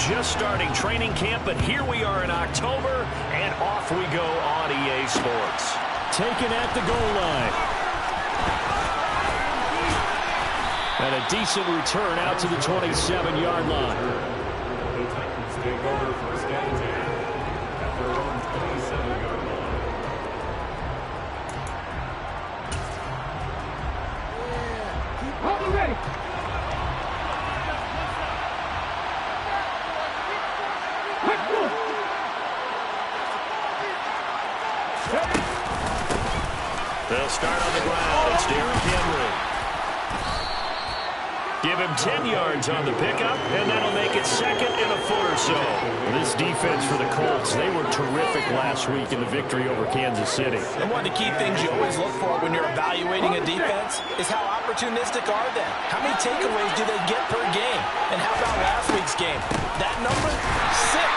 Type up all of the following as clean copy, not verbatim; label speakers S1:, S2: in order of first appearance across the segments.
S1: just starting training camp, but here we are in October, and off we go on EA Sports.
S2: Taken at the goal line. And a decent return out to the 27-yard line.
S3: The Titans take over first and 10 at their own 27-yard line.
S4: Ready.
S1: They'll start on the ground. It's Derrick Henry. Give him 10 yards on the pickup, and that'll make it second and a foot or so.
S2: This defense for the Colts, they were terrific last week in the victory over Kansas City.
S5: And one of the key things you always look for when you're evaluating a defense is how opportunistic are they? How many takeaways do they get per game? And how about last week's game? That number? 6.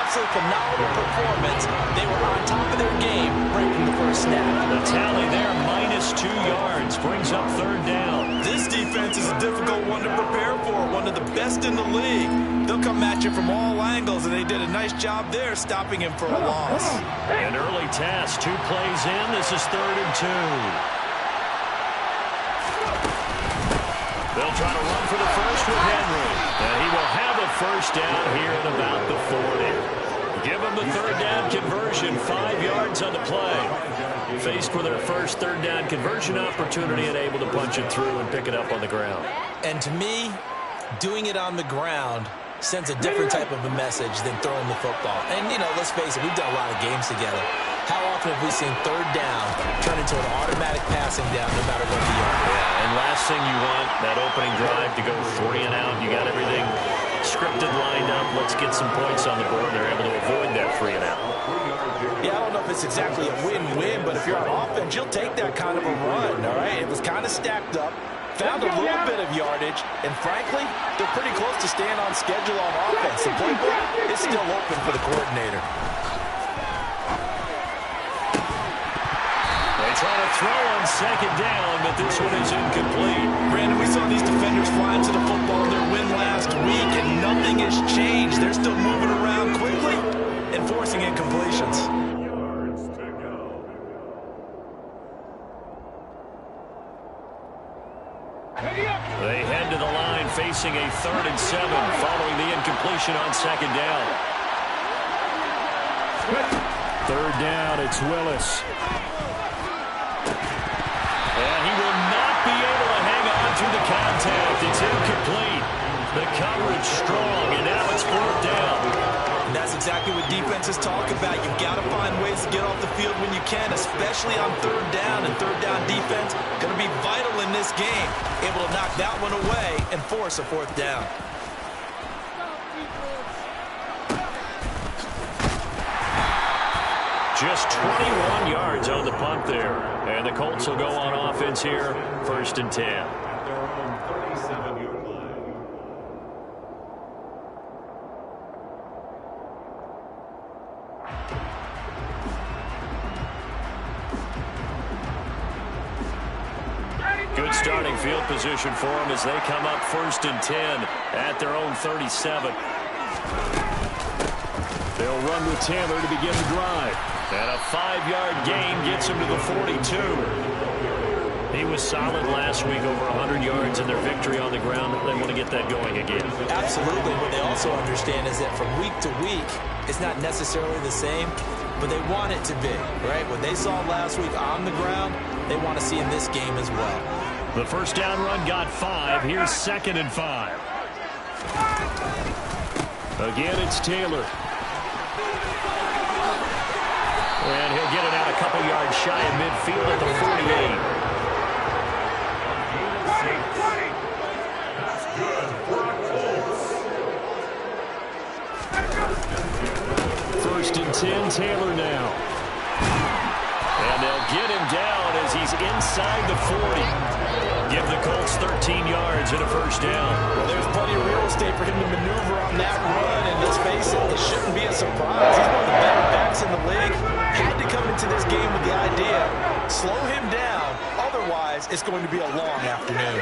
S5: Absolutely phenomenal performance. They were on top of their game right from the first snap.
S1: The tally there, -2 yards, brings up third down.
S5: This defense is a difficult one to prepare for, one of the best in the league. They'll come at you from all angles, and they did a nice job there stopping him for a loss.
S1: An early task, 2 plays in. This is 3rd and 2. They'll try to run for the first with Henry. And he will have a first down here at about the 40. Give them the third down conversion, 5 yards on the play. Faced with their first third down conversion opportunity and able to punch it through and pick it up on the ground.
S5: And to me, doing it on the ground sends a different type of a message than throwing the football. And, you know, let's face it, we've done a lot of games together. How often have we seen third down turn into an automatic passing down no matter what the yard?
S1: Yeah, and last thing you want, that opening drive to go 3 and out. You got everything scripted, lined up. Let's get some points on the board. They're able to avoid that 3 and out.
S5: Yeah, I don't know if it's exactly a win-win, but if you're on offense, you'll take that kind of a run, all right? It was kind of stacked up, found a little bit of yardage, and frankly, they're pretty close to staying on schedule on offense. The playbook is still open for the coordinator.
S1: They try to throw on second down, but this one is incomplete.
S5: Brandon, we saw these defenders flying to the football in their win last week, and nothing has changed. They're still moving around quickly and forcing incompletions.
S1: They head to the line facing a 3rd and 7 following the incompletion on second down.
S2: 3rd down, it's Willis.
S1: And he will not be able to hang on to the contact. It's incomplete. The coverage strong, and now it's 4th down.
S5: And that's exactly what defenses talk about. You've got to find ways to get off the field when you can, especially on 3rd down. And 3rd down defense going to be vital in this game. Able to knock that one away and force a 4th down.
S1: Just 21 yards on the punt there. And the Colts will go on offense here, 1st and 10.
S3: At their own 37-yard line.
S1: Good starting field position for them as they come up 1st and 10 at their own 37.
S2: They'll run with Taylor to begin the drive.
S1: And a 5-yard gain gets him to the 42. He was solid last week, over 100 yards in their victory on the ground. They want to get that going again.
S5: Absolutely. What they also understand is that from week to week, it's not necessarily the same, but they want it to be, right? What they saw last week on the ground, they want to see in this game as well.
S1: The first down run got 5. Here's 2nd and 5.
S2: Again, it's Taylor.
S1: And he'll get it out a couple yards shy of midfield at the 48.
S2: First and 10, Taylor now.
S1: And they'll get him down as he's inside the 40. Give the Colts 13 yards and a first down.
S5: Well, there's plenty of real estate for him to maneuver on that run, and let's face it, it shouldn't be a surprise. He's one of the better backs in the league. Had to come into this game with the idea, slow him down, otherwise it's going to be a long afternoon.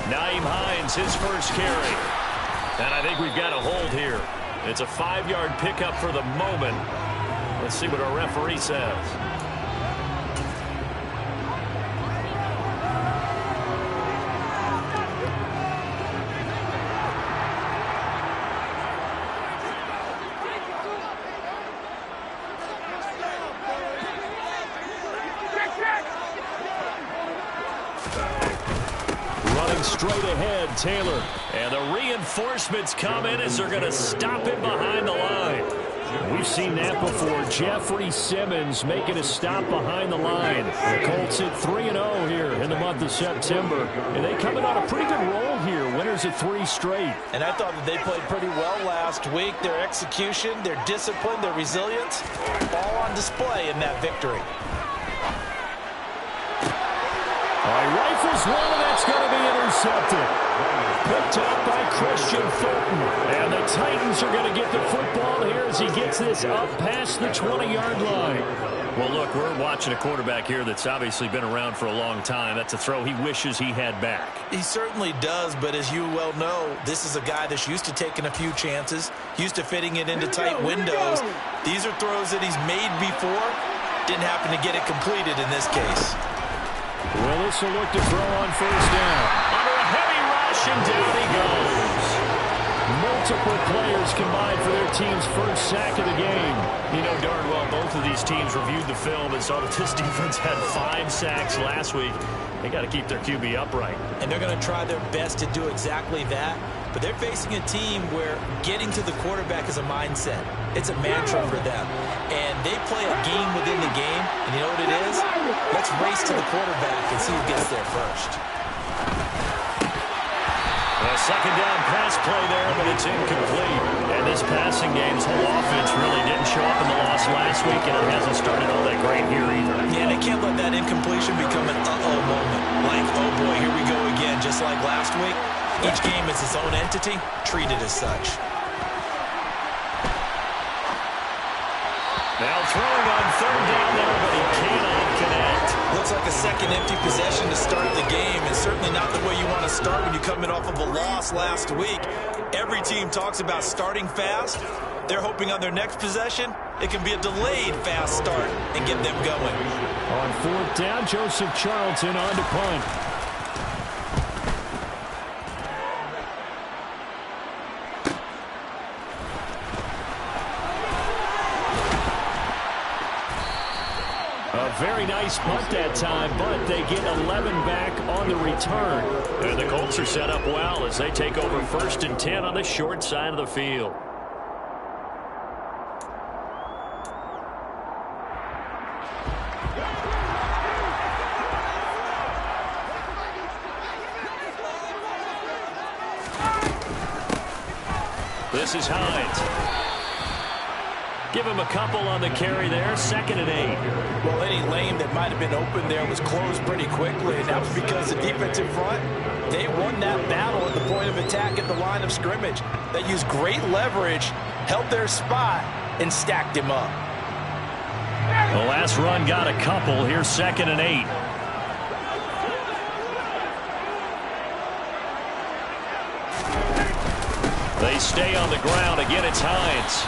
S1: Nyheim Hines, his first carry. And I think we've got a hold here. It's a 5-yard pickup for the moment. Let's see what our referee says. Straight ahead, Taylor. And the reinforcements come in as they're going to stop him behind the line.
S2: We've seen that before. Jeffrey Simmons making a stop behind the line. The Colts hit 3-0 here in the month of September. And they come in on a pretty good roll here. Winners of 3 straight.
S5: And I thought that they played pretty well last week. Their execution, their discipline, their resilience, all on display in that victory.
S2: Rifles one, and that's going to be intercepted. Picked up by Christian Fulton. And the Titans are going to get the football here as he gets this up past the 20-yard line.
S1: Well, look, we're watching a quarterback here that's obviously been around for a long time. That's a throw he wishes he had back.
S5: He certainly does, but as you well know, this is a guy that's used to taking a few chances, used to fitting it into tight windows. These are throws that he's made before. Didn't happen to get it completed in this case.
S2: Well, this will look to throw on first down.
S1: Under a heavy rush, and down he goes.
S2: Multiple players combined for their team's first sack of the game.
S1: You know darn well both of these teams reviewed the film and saw that this defense had 5 sacks last week. They got to keep their QB upright.
S5: And they're going to try their best to do exactly that. But they're facing a team where getting to the quarterback is a mindset. It's a mantra for them. And they play a game within the game. And you know what it is? Let's race to the quarterback and see who gets there first.
S1: A second down pass play there, but it's incomplete. And this passing game's whole offense really didn't show up in the loss last week, and it hasn't started all that great here either.
S5: Yeah, they can't let that incompletion become an uh-oh moment. Like, oh boy, here we go again, just like last week. Each game is its own entity, treated as such.
S1: Now throwing on third down there, but he cannot connect.
S5: Looks like a second empty possession to start the game, and certainly not the way you want to start when you're coming off of a loss last week. Every team talks about starting fast. They're hoping on their next possession, it can be a delayed fast start and get them going.
S2: On fourth down, Joseph Charlton on to punt. Very nice punt that time, but they get 11 back on the return.
S1: And the Colts are set up well as they take over 1st and 10 on the short side of the field. This is Hines. Give him a couple on the carry there. 2nd and 8.
S5: Well, any lane that might have been open there was closed pretty quickly, and that was because the defensive front, they won that battle at the point of attack at the line of scrimmage. They used great leverage, held their spot, and stacked him up.
S1: The last run got a couple. Here's 2nd and 8. They stay on the ground. Again, it's Hines.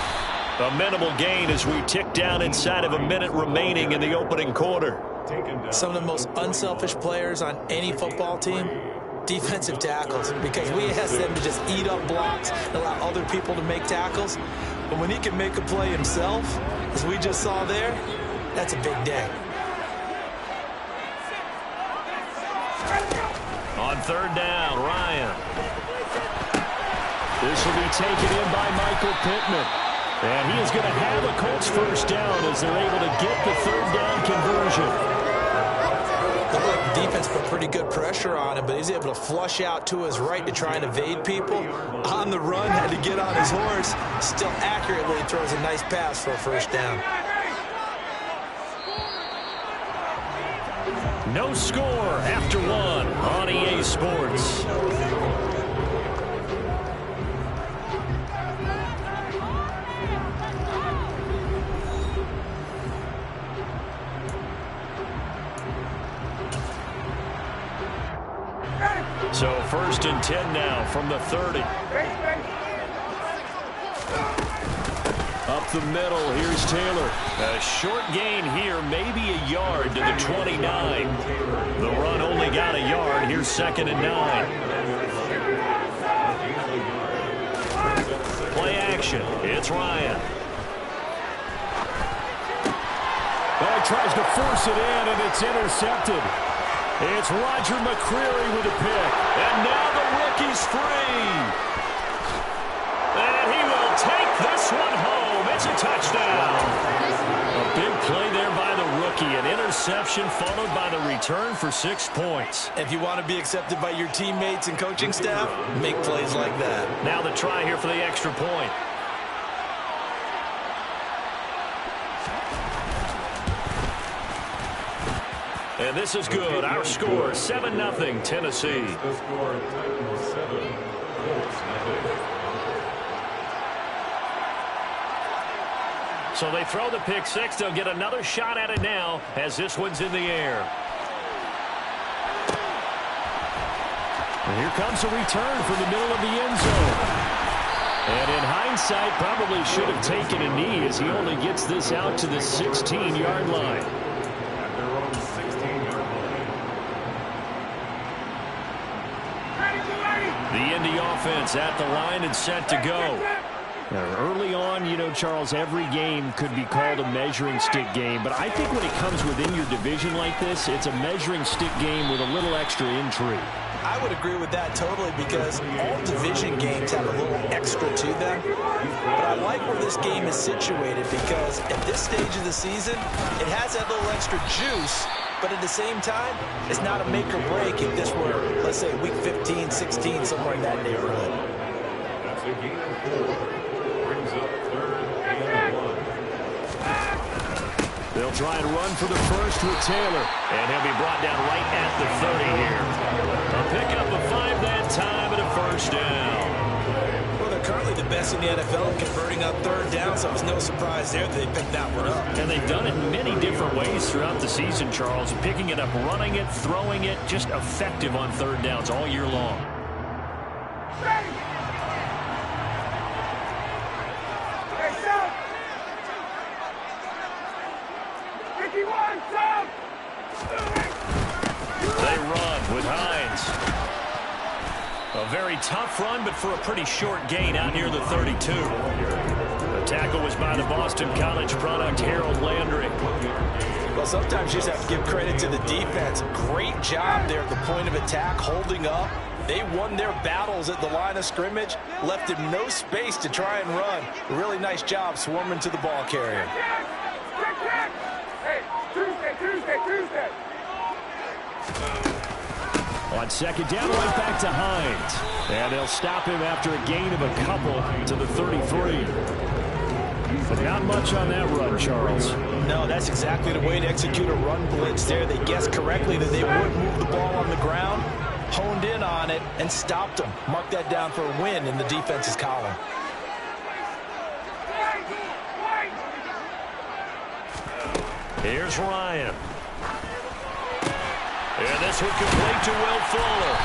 S1: A minimal gain as we tick down inside of a minute remaining in the opening quarter.
S5: Some of the most unselfish players on any football team, defensive tackles, because we ask them to just eat up blocks and allow other people to make tackles. But when he can make a play himself, as we just saw there, that's a big day.
S1: On 3rd down, Ryan.
S2: This will be taken in by Michael Pittman. And he is going to have a Colts first down as they're able to get the 3rd down conversion.
S5: Looked like the defense put pretty good pressure on him, but he's able to flush out to his right to try and evade people. On the run, had to get on his horse. Still accurately throws a nice pass for a first down.
S1: No score after 1 on EA Sports. So 1st and 10 now from the 30. Up the middle, here's Taylor. A short gain here, maybe a yard to the 29. The run only got a yard. Here's 2nd and 9. Play action. It's Ryan.
S2: Well, he tries to force it in, and it's intercepted. It's Roger McCreary with a pick.
S1: And now the rookie's free. And he will take this one home. It's a touchdown. A big play there by the rookie. An interception followed by the return for 6 points.
S5: If you want to be accepted by your teammates and coaching staff, make plays like that.
S1: Now the try here for the extra point. And this is good. Our score, 7-0 Tennessee.
S3: The score, Titans 7, Colts nothing.
S1: So they throw the pick six. They'll get another shot at it now as this one's in the air.
S2: And here comes a return from the middle of the end zone. And in hindsight, probably should have taken a knee as he only gets this out to the 16-yard line.
S3: At their own 16-yard line.
S1: The Indy offense at the line and set to go.
S2: Now, early on, you know, Charles, every game could be called a measuring stick game. But I think when it comes within your division like this, it's a measuring stick game with a little extra intrigue.
S5: I would agree with that totally because all division games have a little extra to them. But I like where this game is situated because at this stage of the season, it has that little extra juice. But at the same time, it's not a make or break if this were, let's say, week 15, 16, somewhere in that neighborhood.
S3: That's a gain of 4. Brings up 3rd and 1.
S2: They'll try and run for the first with Taylor.
S1: And he'll be brought down right at the 30 here. A pickup of 5 that time and a first down.
S5: Well, they're currently the best in the NFL converting up 3rd down, so it's no surprise there that they picked that one up.
S1: And they've done it in many different ways throughout the season, Charles. Picking it up, running it, throwing it, just effective on 3rd downs all year long. They run with Hines. A very tough run, but for a pretty short gain out near the 32. The tackle was by the Boston College product, Harold Landry.
S5: Well, sometimes you just have to give credit to the defense. Great job there at the point of attack, holding up. They won their battles at the line of scrimmage, left him no space to try and run. A really nice job swarming to the ball carrier.
S4: Hey, Tuesday.
S2: On 2nd down, right back to Hines. And they'll stop him after a gain of a couple to the 33. But not much on that run, Charles.
S5: No, that's exactly the way to execute a run blitz there. They guessed correctly that they would move the ball on the ground, honed in on it, and stopped them. Mark that down for a win in the defense's column.
S1: Here's Ryan. And this one complete to Will Fuller.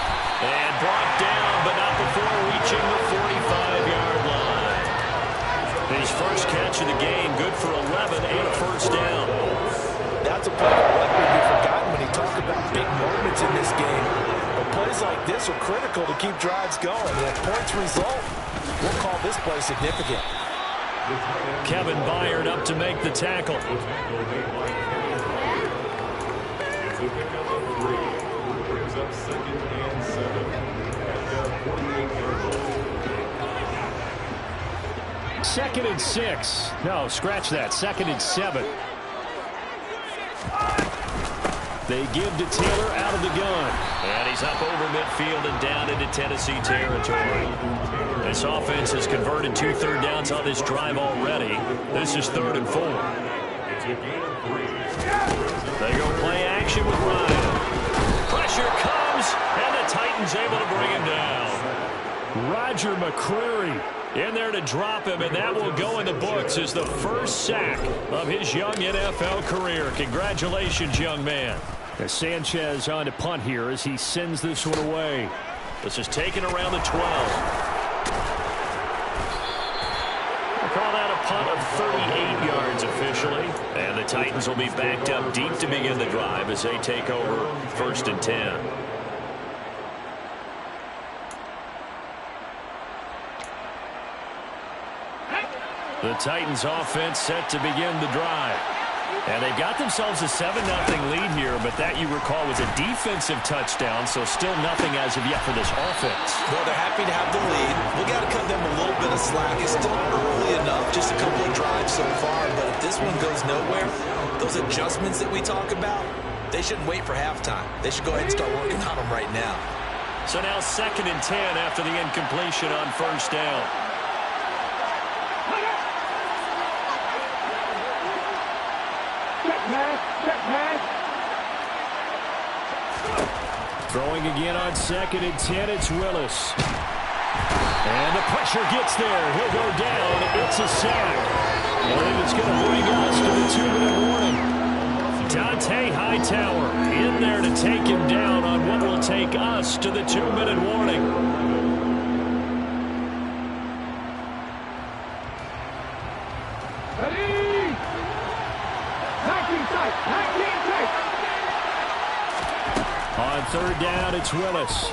S1: And brought down, but not before reaching the 45-yard line. His first catch of the game, good for 11 and a first down.
S5: That's a play that likely be forgotten when you talk about big moments in this game. But plays like this are critical to keep drives going. And if points result, we'll call this play significant.
S1: Kevin Byard up to make the tackle.
S3: It's a pickup of 3. Brings up 2nd and 7 at the 48-yard line.
S2: 2nd and 6. No, scratch that. 2nd and 7. They give to Taylor out of the gun.
S1: And he's up over midfield and down into Tennessee territory. This offense has converted 2 third downs on this drive already. This is 3rd and 4.
S3: It's a gain of 3.
S1: They go play action with Ryan. Pressure comes, and the Titans able to bring him down.
S2: Roger McCreary in there to drop him, and that will go in the books as the first sack of his young NFL career. Congratulations, young man. As Sanchez on to punt here as he sends this one away.
S1: This is taken around the 12. We'll call that a punt of 38 yards officially. And the Titans will be backed up deep to begin the drive as they take over 1st and 10. The Titans offense set to begin the drive. And they've got themselves a 7-0 lead here, but that, you recall, was a defensive touchdown, so still nothing as of yet for this offense.
S5: Well, they're happy to have the lead. We got to cut them a little bit of slack. It's still early enough, just a couple of drives so far, but if this one goes nowhere, those adjustments that we talk about, they shouldn't wait for halftime. They should go ahead and start working on them right now.
S1: So now 2nd and 10 after the incompletion on 1st down.
S2: Throwing again on 2nd and 10, it's Willis. And the pressure gets there. He'll go down. It's a sack. And it's going to bring us to the 2-minute warning. Dante Hightower in there to take him down on what will take us to the 2-minute warning. On 3rd down, it's Willis.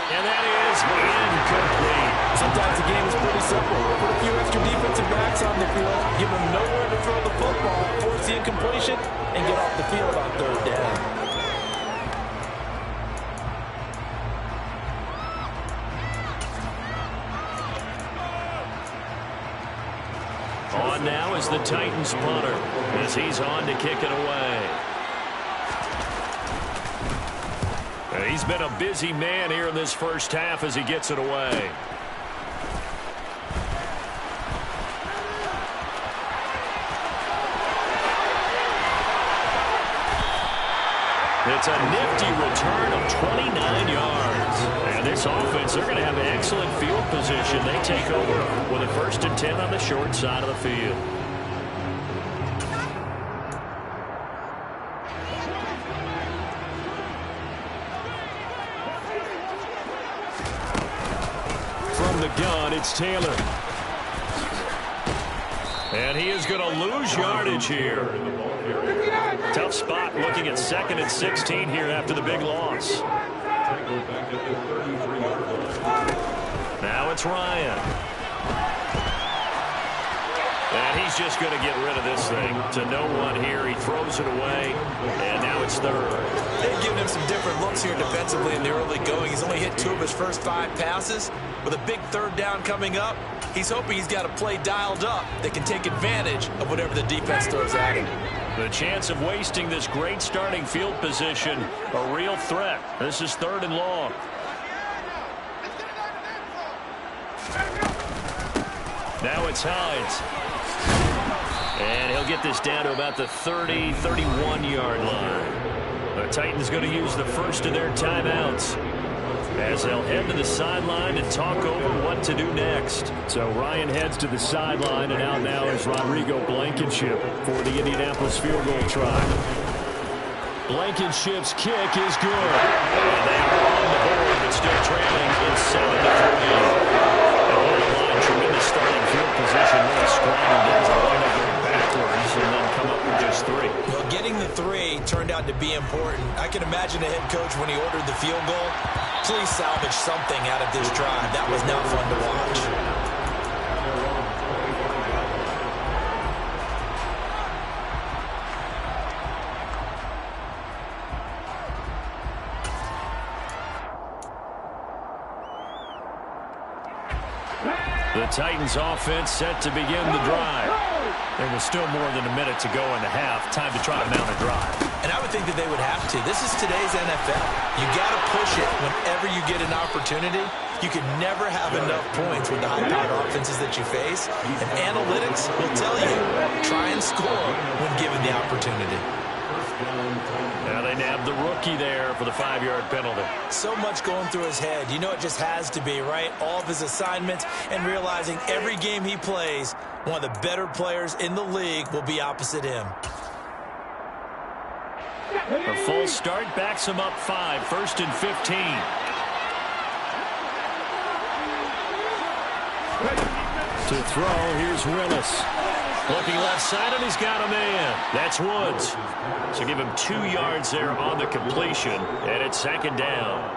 S1: And that is incomplete.
S5: Sometimes the game is pretty simple. Put a few extra defensive backs on the field, give them nowhere to throw the football, force the incompletion, and get off the field on 3rd down.
S1: On now is the Titans punter as he's on to kick it away. He's been a busy man here in this first half as he gets it away. It's a nifty return of 29 yards. And this offense, they're going to have an excellent field position. They take over with a 1st and 10 on the short side of the field.
S2: From the gun, it's Taylor.
S1: And he is going to lose yardage here. Tough spot looking at 2nd and 16 here after the big loss. Now it's Ryan. And he's just going to get rid of this thing to no one here. He throws it away, and now it's 3rd.
S5: They've given him some different looks here defensively in the early going. He's only hit 2 of his first 5 passes. With a big 3rd down coming up, he's hoping he's got a play dialed up that can take advantage of whatever the defense throws at him.
S1: The chance of wasting this great starting field position, a real threat. This is 3rd and long. Now it's Hines. And he'll get this down to about the 30, 31-yard line. The Titans going to use the first of their timeouts as they'll head to the sideline to talk over what to do next.
S2: So Ryan heads to the sideline, and out now is Rodrigo Blankenship for the Indianapolis field goal try. Blankenship's kick is good.
S1: And they are on the board, but still trailing in 7-3. Tremendous starting field position. Really scrambled as a line up backwards and then come up with just 3.
S5: Well, getting the 3 turned out to be important. I can imagine the head coach when he ordered the field goal. Please salvage something out of this drive. That was not fun to watch.
S1: The Titans offense set to begin the drive. There was still more than a minute to go in the half. Time to try to mount a drive.
S5: And I would think that they would have to. This is today's NFL. You got to push it whenever you get an opportunity. You can never have enough points with the high-powered offenses that you face. And analytics will tell you, try and score when given the opportunity.
S1: Now they nabbed the rookie there for the 5-yard penalty.
S5: So much going through his head. You know it just has to be, right? All of his assignments and realizing every game he plays, one of the better players in the league will be opposite him.
S1: A false start backs him up 5, 1st and 15.
S2: To throw, here's Willis.
S1: Looking left side, and he's got a man. That's Woods. So give him 2 yards there on the completion, and it's 2nd down.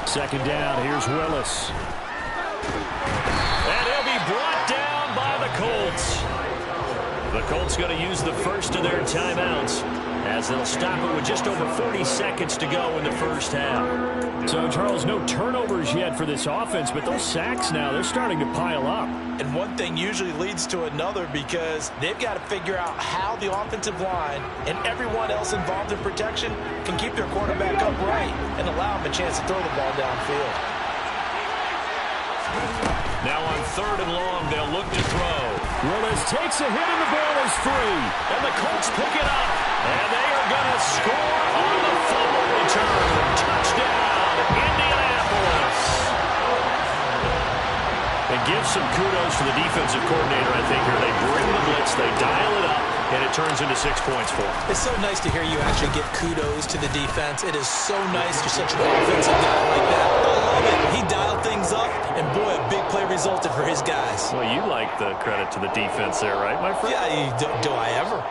S2: Second down, here's Willis.
S1: And he'll be brought down by the Colts. The Colts going to use the first of their timeouts as they'll stop it with just over 40 seconds to go in the first half.
S2: So, Charles, no turnovers yet for this offense, but those sacks now, they're starting to pile up.
S5: And one thing usually leads to another because they've got to figure out how the offensive line and everyone else involved in protection can keep their quarterback upright and allow him a chance to throw the ball downfield.
S1: Now on 3rd and long, they'll look to throw.
S2: Willis takes a hit and the ball is free.
S1: And the Colts pick it up. And they are going to score on the fumble return. Touchdown, Indianapolis. And give some kudos to the defensive coordinator, I think, here. They bring the blitz, they dial it up, and it turns into 6 points for them.
S5: It's so nice to hear you actually give kudos to the defense. It is so nice you're such an offensive guy like that. I love it. He dialed things up, and boy, a big play resulted for his guys.
S1: Well, you like the credit to the defense there, right, my friend?
S5: Yeah, do I ever?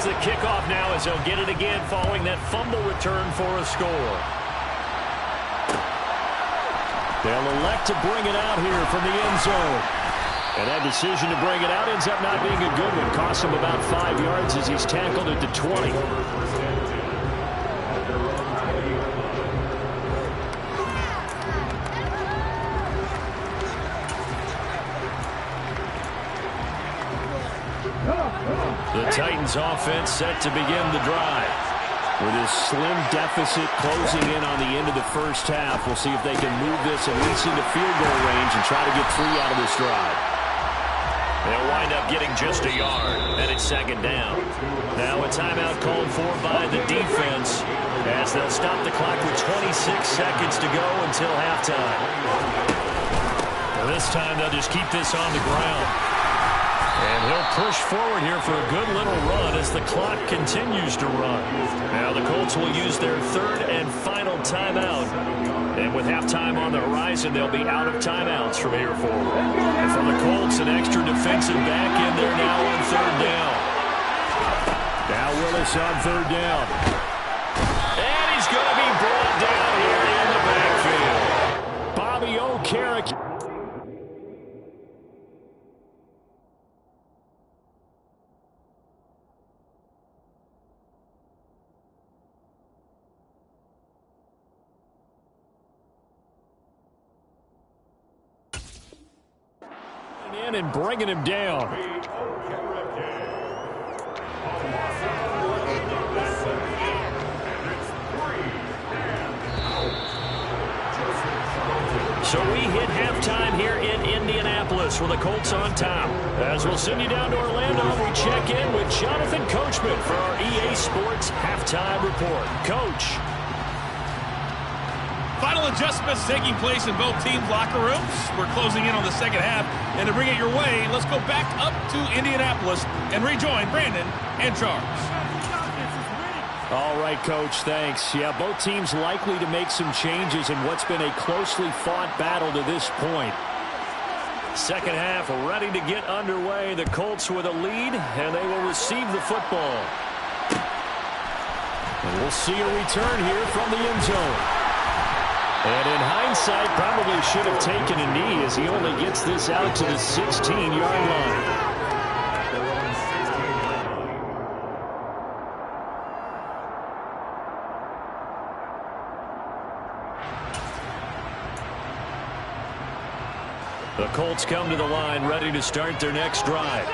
S1: The kickoff now as they'll get it again following that fumble return for a score.
S2: They'll elect to bring it out here from the end zone. And that decision to bring it out ends up not being a good one. Costs him about 5 yards as he's tackled at the 20.
S1: The Titans offense set to begin the drive.
S2: With his slim deficit closing in on the end of the first half, we'll see if they can move this at least into field goal range and try to get 3 out of this drive.
S1: They'll wind up getting just a yard, and it's 2nd down. Now a timeout called for by the defense as they'll stop the clock with 26 seconds to go until halftime. Well, this time they'll just keep this on the ground. And he'll push forward here for a good little run as the clock continues to run. Now the Colts will use their 3rd and final timeout. And with halftime on the horizon, they'll be out of timeouts from here forward. And for the Colts, an extra defensive back in there now on 3rd down.
S2: Now Willis on 3rd down.
S1: And he's going to be brought down here in the backfield.
S2: Bobby O'Carrick. And bringing him down.
S1: So we hit halftime here in Indianapolis with the Colts on top. As we'll send you down to Orlando, we check in with Jonathan Coachman for our EA Sports Halftime Report. Coach.
S6: Final adjustments taking place in both teams' locker rooms. We're closing in on the second half. And to bring it your way, let's go back up to Indianapolis and rejoin Brandon and Charles.
S2: All right, Coach, thanks. Yeah, both teams likely to make some changes in what's been a closely fought battle to this point.
S1: Second half ready to get underway. The Colts with a lead, and they will receive the football.
S2: And we'll see a return here from the end zone. And in hindsight, probably should have taken a knee as he only gets this out to the 16-yard line.
S1: The Colts come to the line ready to start their next drive.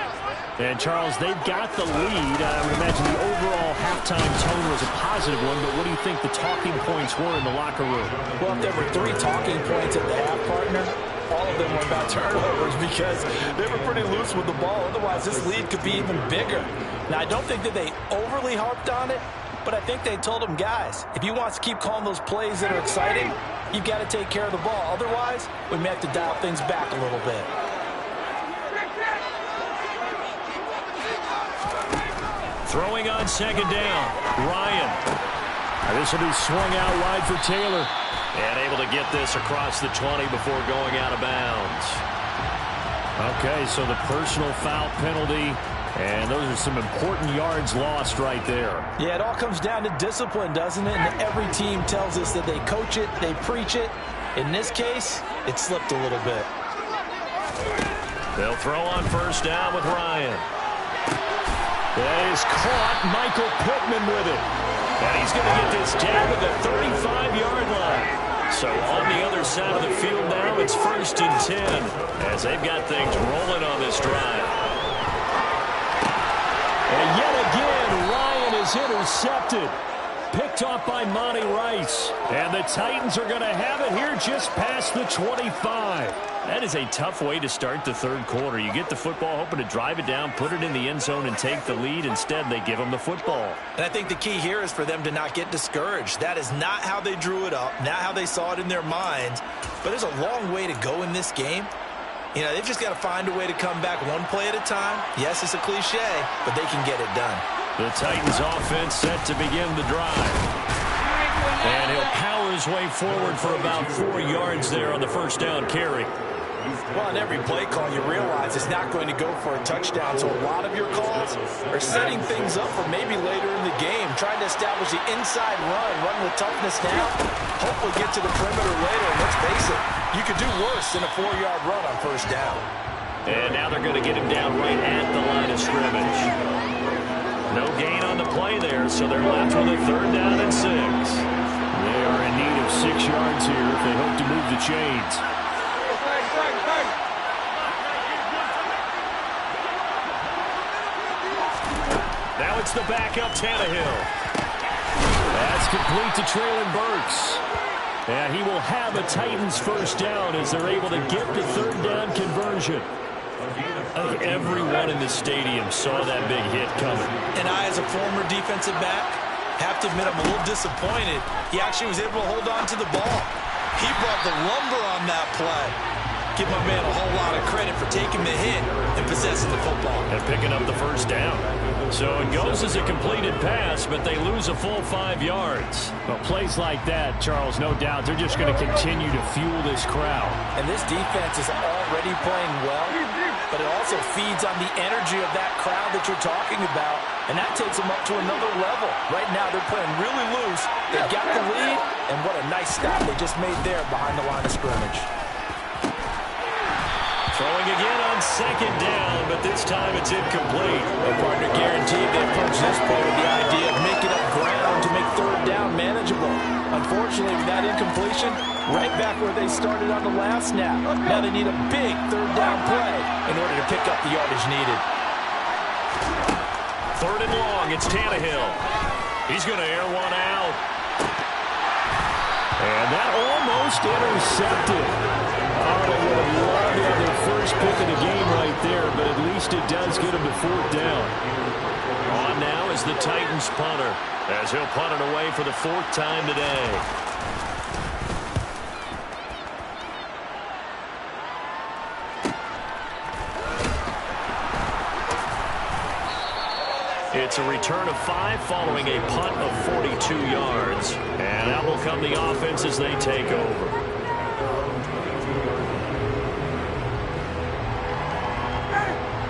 S2: And, Charles, they've got the lead. I would imagine the overall halftime tone was a positive one, but what do you think the talking points were in the locker room?
S5: Well, if there were 3 talking points at the half, partner, all of them were about turnovers because they were pretty loose with the ball. Otherwise, this lead could be even bigger. Now, I don't think that they overly harped on it, but I think they told them, guys, if you want to keep calling those plays that are exciting, you've got to take care of the ball. Otherwise, we may have to dial things back a little bit.
S2: Throwing on second down, Ryan. Now this will be swung out wide for Taylor.
S1: And able to get this across the 20 before going out of bounds.
S2: Okay, so the personal foul penalty, and those are some important yards lost right there.
S5: Yeah, it all comes down to discipline, doesn't it? And every team tells us that they coach it, they preach it. In this case, it slipped a little bit.
S1: They'll throw on first down with Ryan.
S2: That is caught. Michael Pittman with it.
S1: And he's going to get this down to the 35-yard line. So on the other side of the field now, it's 1st and 10 as they've got things rolling on this drive.
S2: And yet again, Ryan is intercepted. Picked off by Monty Rice. And the Titans are going to have it here just past the 25.
S1: That is a tough way to start the third quarter. You get the football, hoping to drive it down, put it in the end zone, and take the lead. Instead, they give them the football.
S5: And I think the key here is for them to not get discouraged. That is not how they drew it up, not how they saw it in their minds. But there's a long way to go in this game. You know, they've just got to find a way to come back one play at a time. Yes, it's a cliche, but they can get it done.
S1: The Titans offense set to begin the drive. And he'll power his way forward for about 4 yards there on the first down carry.
S5: Well, on every play call, you realize it's not going to go for a touchdown. So a lot of your calls are setting things up for maybe later in the game, trying to establish the inside run with toughness now, hopefully get to the perimeter later. And let's face it, you could do worse than a 4-yard run on first down.
S1: And now they're going to get him down right at the line of scrimmage. No gain on the play there, so they're left with a 3rd down and 6.
S2: They are in need of 6 yards here if they hope to move the chains.
S1: Now it's the backup Tannehill.
S2: That's complete to Traylon Burks. And he will have a Titans first down as they're able to get the 3rd down conversion.
S1: I think everyone in the stadium saw that big hit coming.
S5: And I, as a former defensive back, have to admit I'm a little disappointed. He actually was able to hold on to the ball. He brought the lumber on that play. Give my man a whole lot of credit for taking the hit and possessing the football.
S1: And picking up the first down. So it goes as a completed pass, but they lose a full 5 yards.
S2: Well, plays like that, Charles, no doubt, they're just going to continue to fuel this crowd.
S5: And this defense is already playing well, but it also feeds on the energy of that crowd that you're talking about, and that takes them up to another level. Right now, they're playing really loose. They've got the lead, and what a nice stop they just made there behind the line of scrimmage.
S1: Throwing again on second down, but this time it's incomplete.
S5: A partner guaranteed they approach this play with the idea of making up ground to make 3rd down manageable. Unfortunately, with that incompletion, right back where they started on the last snap. Now they need a big 3rd down play in order to pick up the yardage needed.
S1: 3rd and long, it's Tannehill. He's going to air one out.
S2: And that almost intercepted. Oh, they would have loved to have their first pick of the game right there, but at least it does get them to 4th down.
S1: On now is the Titans punter, as he'll punt it away for the 4th time today. It's a return of 5 following a punt of 42 yards. And out will come the offense as they take over.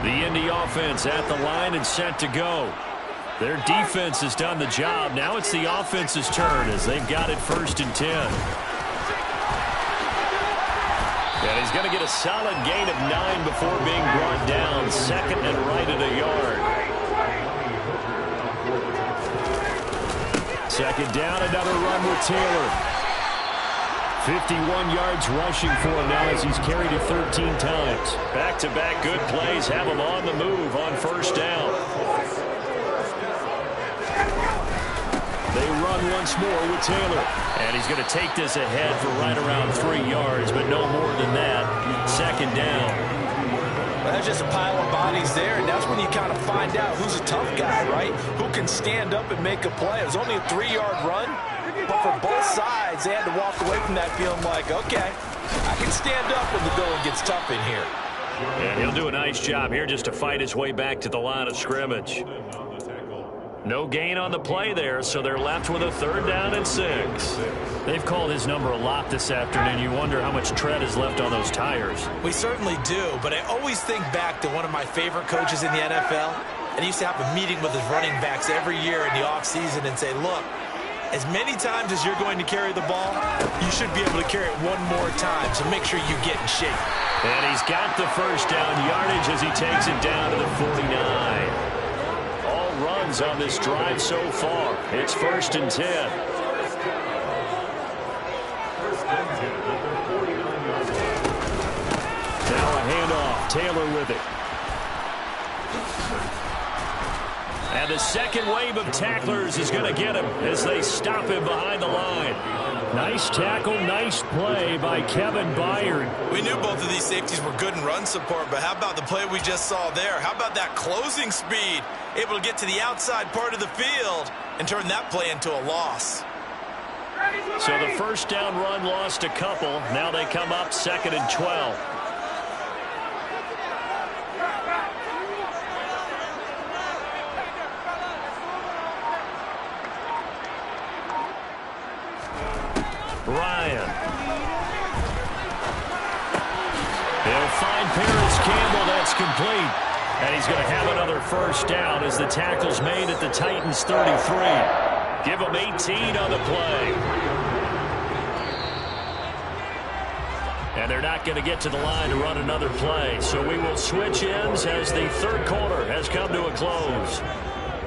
S1: The Indy offense at the line and set to go. Their defense has done the job. Now it's the offense's turn as they've got it 1st and 10. And he's going to get a solid gain of 9 before being brought down. 2nd and right at a yard.
S2: 2nd down, another run with Taylor. 51 yards rushing for him now as he's carried it 13 times.
S1: Back-to-back good plays have him on the move on first down.
S2: They run once more with Taylor. And he's going to take this ahead for right around 3 yards, but no more than that. Second down.
S5: Well, that's just a pile of bodies there, and that's when you kind of find out who's a tough guy, right? Who can stand up and make a play. It was only a 3-yard run, but for both sides, they had to walk away from that feeling like, okay, I can stand up when the going gets tough in here.
S1: And he'll do a nice job here just to fight his way back to the line of scrimmage. No gain on the play there, so they're left with a 3rd down and 6.
S2: They've called his number a lot this afternoon. You wonder how much tread is left on those tires.
S5: We certainly do, but I always think back to one of my favorite coaches in the NFL, and he used to have a meeting with his running backs every year in the offseason and say, look, as many times as you're going to carry the ball, you should be able to carry it one more time, so make sure you get in shape.
S1: And he's got the 1st down yardage as he takes it down to the 49. All runs on this drive so far. It's 1st and 10.
S2: Now a handoff. Taylor with it.
S1: And the second wave of tacklers is going to get him as they stop him behind the line.
S2: Nice tackle, nice play by Kevin Byard.
S7: We knew both of these safeties were good in run support, but how about the play we just saw there? How about that closing speed? Able to get to the outside part of the field and turn that play into a loss.
S1: So the 1st down run lost a couple. Now they come up 2nd and 12. Ryan. He'll find Paris Campbell. That's complete. And he's going to have another 1st down as the tackle's made at the Titans 33. Give him 18 on the play. And they're not going to get to the line to run another play. So we will switch ends as the 3rd quarter has come to a close.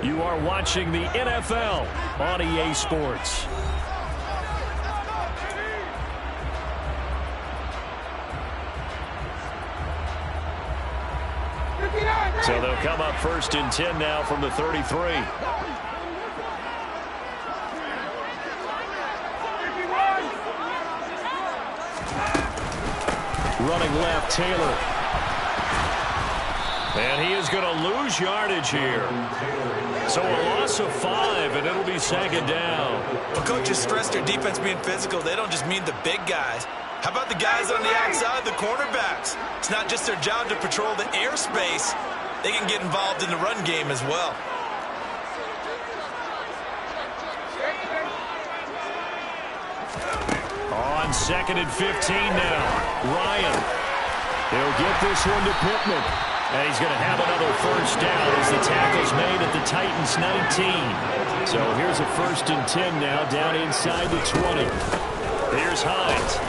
S1: You are watching the NFL on EA Sports. So they'll come up 1st and 10 now from the 33.
S2: Running left, Taylor.
S1: And he is going to lose yardage here. So a loss of 5, and it'll be 2nd down.
S7: Well, coaches stress their defense being physical. They don't just mean the big guys. How about the guys on the outside, the cornerbacks? It's not just their job to patrol the airspace. They can get involved in the run game as well.
S1: On 2nd and 15 now. Ryan.
S2: He'll get this one to Pittman.
S1: And he's going to have another 1st down as the tackle's made at the Titans 19.
S2: So here's a 1st and 10 now down inside the 20.
S1: Here's Hines.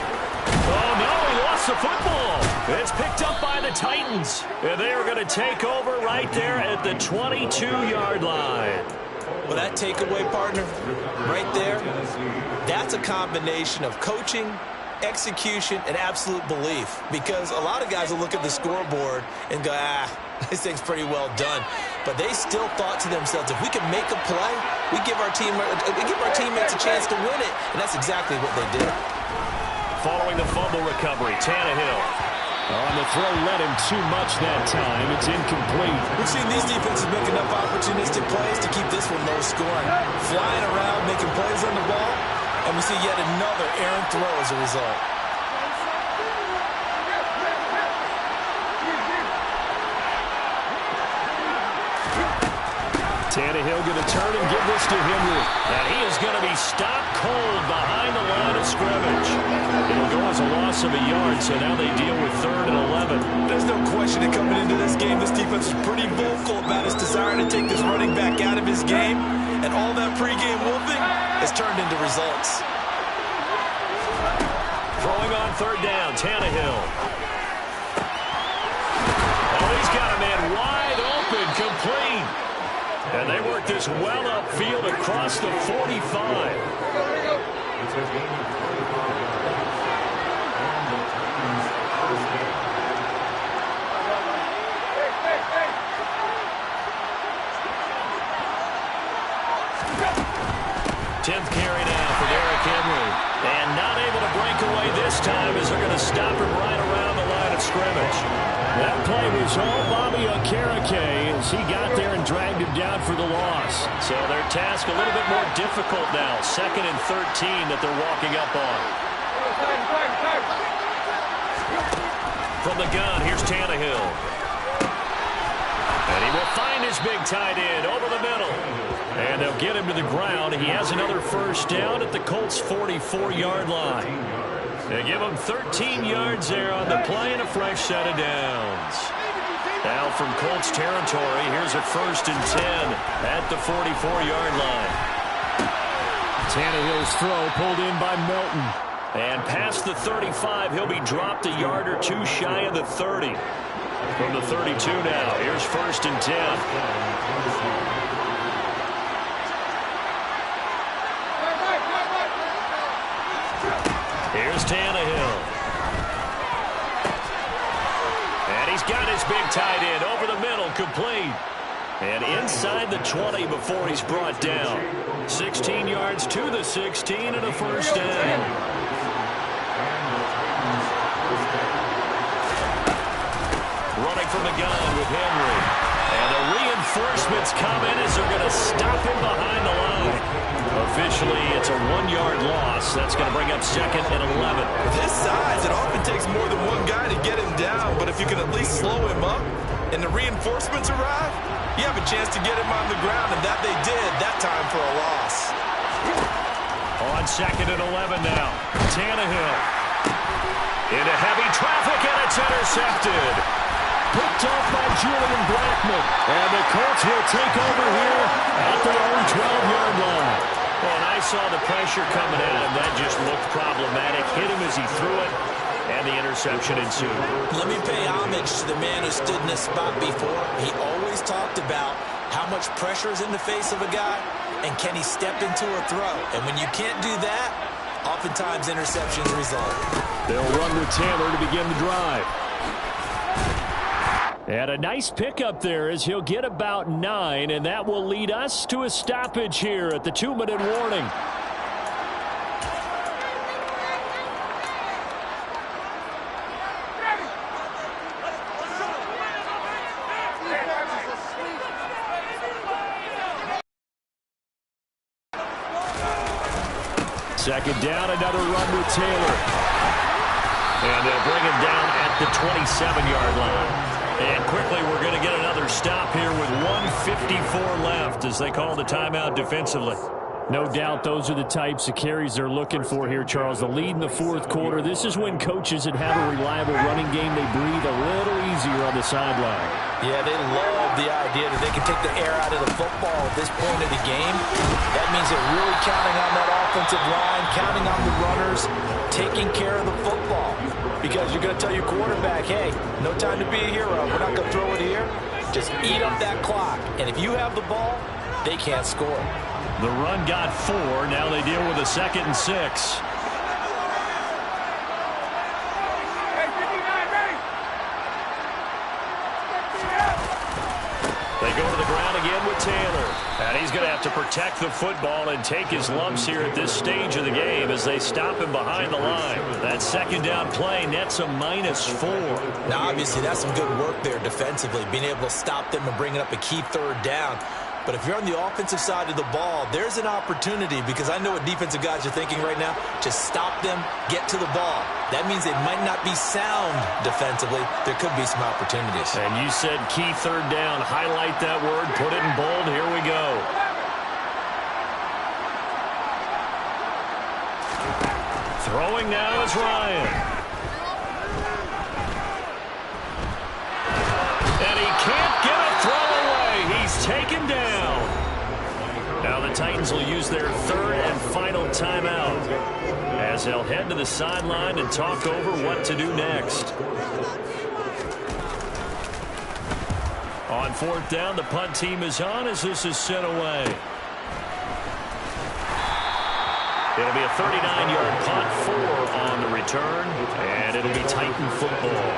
S1: Oh, no, he lost the football. It's picked up by the Titans. And they are going to take over right there at the 22-yard line.
S5: Well, that takeaway, partner, right there, that's a combination of coaching, execution, and absolute belief. Because a lot of guys will look at the scoreboard and go, this thing's pretty well done. But they still thought to themselves, if we can make a play, we give our teammates a chance to win it. And that's exactly what they did.
S1: Following the fumble recovery, Tannehill.
S2: On the throw, led him too much that time. It's incomplete.
S5: We've seen these defenses make enough opportunistic plays to keep this one low scoring. Flying around, making plays on the ball, and we see yet another errant throw as a result.
S2: Tannehill going to turn and give this to Henry.
S1: And he is going to be stopped cold behind the line of scrimmage. It'll go as a loss of a yard, so now they deal with 3rd and 11.
S7: There's no question that coming into this game, this defense is pretty vocal about his desire to take this running back out of his game. And all that pregame wolfing has turned into results.
S1: Throwing on 3rd down, Tannehill. Oh, he's got a man wide open, complete. And they work this well upfield across the 45. 10th carry now for Derrick Henry. And not able to break away this time as they're going to stop him right around the line of scrimmage.
S2: That play was all Bobby Okereke as he got there and dragged him down for the loss.
S1: So their task a little bit more difficult now. 2nd and 13 that they're walking up on. From the gun, here's Tannehill. And he will find his big tight end over the middle. And they'll get him to the ground. He has another first down at the Colts' 44-yard line. They give him 13 yards there on the play and a fresh set of downs. Now from Colts territory, here's a 1st and 10 at the 44-yard line.
S2: Tannehill's throw pulled in by Melton.
S1: And past the 35, he'll be dropped a yard or two shy of the 30. From the 32 now, here's 1st and 10. Here's Tannehill. And he's got his big tight end over the middle, complete. And inside the 20 before he's brought down. 16 yards to the 16 and a first down. Running from the gun with Henry. And the reinforcements come in as they're going to stop him behind the line. Officially, it's a 1-yard loss. That's going to bring up 2nd and 11.
S7: This size, it often takes more than one guy to get him down, but if you can at least slow him up and the reinforcements arrive, you have a chance to get him on the ground, and that they did that time for a loss.
S1: On 2nd and 11 now. Tannehill. Into heavy traffic, and it's intercepted.
S2: Picked off by Julian Blackmon. And the Colts will take over here at their own 12-yard line.
S1: Well, and I saw the pressure coming at him. That just looked problematic. Hit him as he threw it, and the interception ensued.
S5: Let me pay homage to the man who stood in this spot before. He always talked about how much pressure is in the face of a guy, and can he step into a throw. And when you can't do that, oftentimes interceptions result.
S2: They'll run with Taylor to begin the drive. And a nice pickup there as he'll get about 9, and that will lead us to a stoppage here at the 2-minute warning. Second down, another run with Taylor.
S1: And they'll bring him down at the 27-yard line. And quickly, we're going to get another stop here with 1:54 left as they call the timeout defensively.
S2: No doubt those are the types of carries they're looking for here, Charles. The lead in the 4th quarter. This is when coaches that have a reliable running game, they breathe a little easier on the sideline.
S5: Yeah, they love the idea that they can take the air out of the football at this point of the game. That means they're really counting on that offensive line, counting on the runners, taking care of the football. Because you're going to tell your quarterback, hey, no time to be a hero. We're not going to throw it here. Just eat up that clock. And if you have the ball, they can't score.
S1: The run got 4. Now they deal with a 2nd and 6. They go to the ground again with Taylor. And he's going to have to protect the football and take his lumps here at this stage of the game as they stop him behind the line. That 2nd down play nets a -4.
S5: Now, obviously, that's some good work there defensively, being able to stop them and bringing up a key 3rd down. But if you're on the offensive side of the ball, there's an opportunity, because I know what defensive guys are thinking right now. Just stop them, get to the ball. That means they might not be sound defensively. There could be some opportunities.
S1: And you said key 3rd down. Highlight that word. Put it in bold. Here we go. Throwing now is Ryan. And he can't get a throw away. He's taken down. Now the Titans will use their 3rd and final timeout as they'll head to the sideline and talk over what to do next. On 4th down, the punt team is on as this is sent away. It'll be a 39-yard punt, 4 on the return, and it'll be Titan football.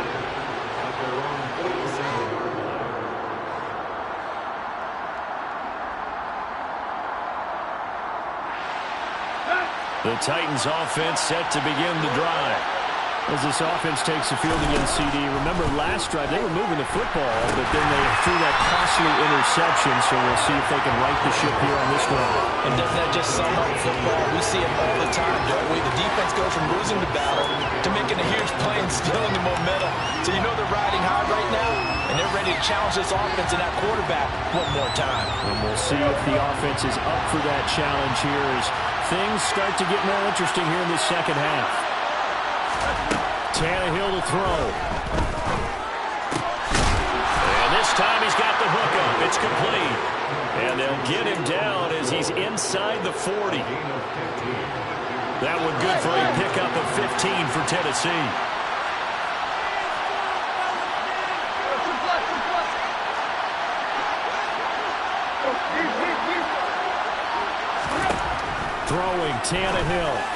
S1: The Titans offense set to begin the drive.
S2: As this offense takes the field against CD, remember last drive they were moving the football, but then they threw that costly interception, so we'll see if they can right the ship here on this drive.
S5: And doesn't that just sum up football? We see it all the time, don't we? The defense goes from losing the battle to making a huge play and stealing the momentum. So you know they're riding high right now, and they're ready to challenge this offense and that quarterback one more time.
S2: And we'll see if the offense is up for that challenge here as things start to get more interesting here in the second half. Tannehill to throw.
S1: And this time he's got the hook up. It's complete. And they'll get him down as he's inside the 40. That one good for a pickup of 15 for Tennessee.
S2: Throwing Tannehill.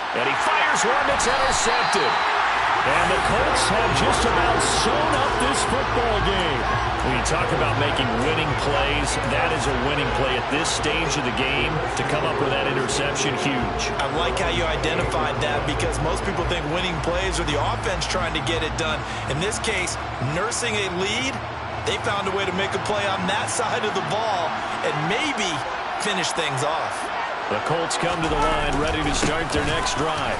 S1: And he fires one that's intercepted.
S2: And the Colts have just about sewn up this football game.
S1: When you talk about making winning plays, that is a winning play at this stage of the game. To come up with that interception, huge.
S7: I like how you identified that because most people think winning plays are the offense trying to get it done. In this case, nursing a lead, they found a way to make a play on that side of the ball and maybe finish things off.
S1: The Colts come to the line ready to start their next drive.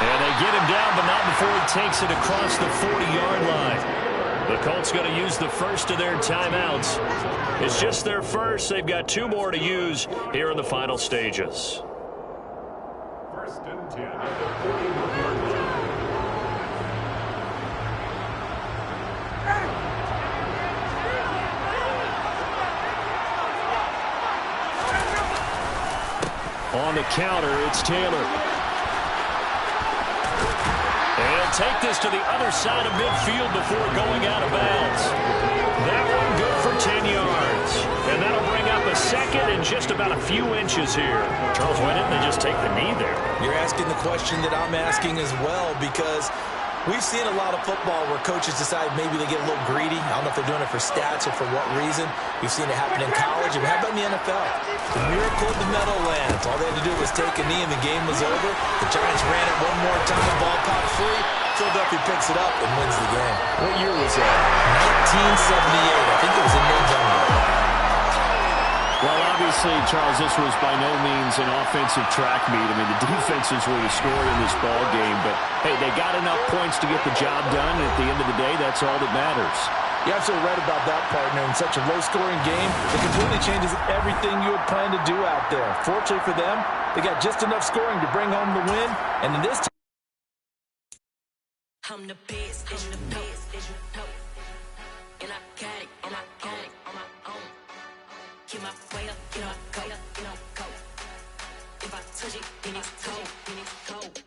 S1: And they get him down, but not before he takes it across the 40-yard line. The Colts going to use the first of their timeouts. It's just their first. They've got 2 more to use here in the final stages.
S3: First and 10 at the 41-yard line.
S2: On the counter, it's Taylor.
S1: He'll take this to the other side of midfield before going out of bounds. That one good for 10 yards. And that'll bring up a second and just about a few inches here. Charles, why didn't they just take the knee there?
S7: You're asking the question that I'm asking as well because we've seen a lot of football where coaches decide maybe they get a little greedy. I don't know if they're doing it for stats or for what reason. We've seen it happen in college. And how about in the NFL? The miracle of the Meadowlands. All they had to do was take a knee and the game was over. The Giants ran it one more time. Ball popped free. Philadelphia picks it up and wins the game.
S1: What year was that?
S7: 1978. I think it was in November.
S2: Well, obviously, Charles, this was by no means an offensive track meet. I mean, the defenses were the story in this ball game, but, hey, they got enough points to get the job done, and at the end of the day, that's all that matters.
S5: You're absolutely right about that, partner. In such a low-scoring game, it completely changes everything you had planned to do out there. Fortunately for them, they got just enough scoring to bring home the win, and in this
S8: I'm the best, and the best, and I got it, and I got it on my own. Keep my way up, you know I go, you know go. If I touch it, then it's cold, then it's cold.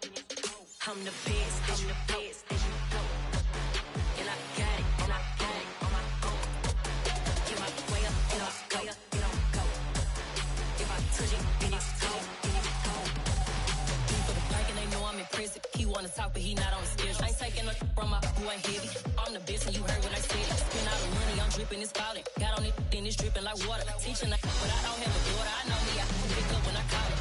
S8: I'm the best, and the best, and I got it, and I got it on my own. Keep my way up, you know I go, you know go. If I touch it, then it's cold, then it's cold. For the blank and they know I'm impressive. He wanna talk, but he not on the schedule. I ain't taking a from my who ain't heavy. I'm the best, and you heard what I said. Spend all the money, I'm dripping, it's falling. Got on it, then it's dripping like water. Teaching, but I don't have a daughter. I know me, I can pick up when I call it.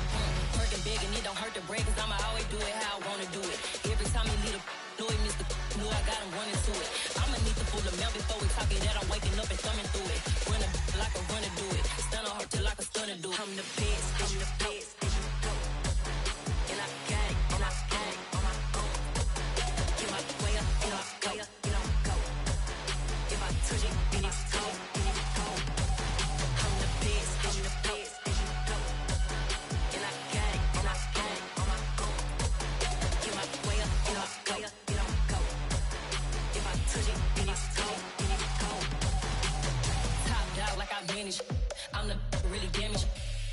S8: Working big, and it don't hurt to break, cause I'ma always do it how I wanna do it. Every time he lead a know he missed the knew I got him running to it. I'ma need to pull the mail before we talk it that I'm waking up and thumbing through it. Run like a runner do it. Stun on her till like a stunner do it. I'm the best, I'm the best. And I got it, and I got it on my own. Get my way up, you know I go, you know go. If I touch it, then it's cold, then it's cold. I'm the best, I'm the best. And I got it, and I got it on my own. Get my way up, you know I go, you know go. If I touch it, then it's cold, then it's cold. Top dog like I manage. I'm the really damaged.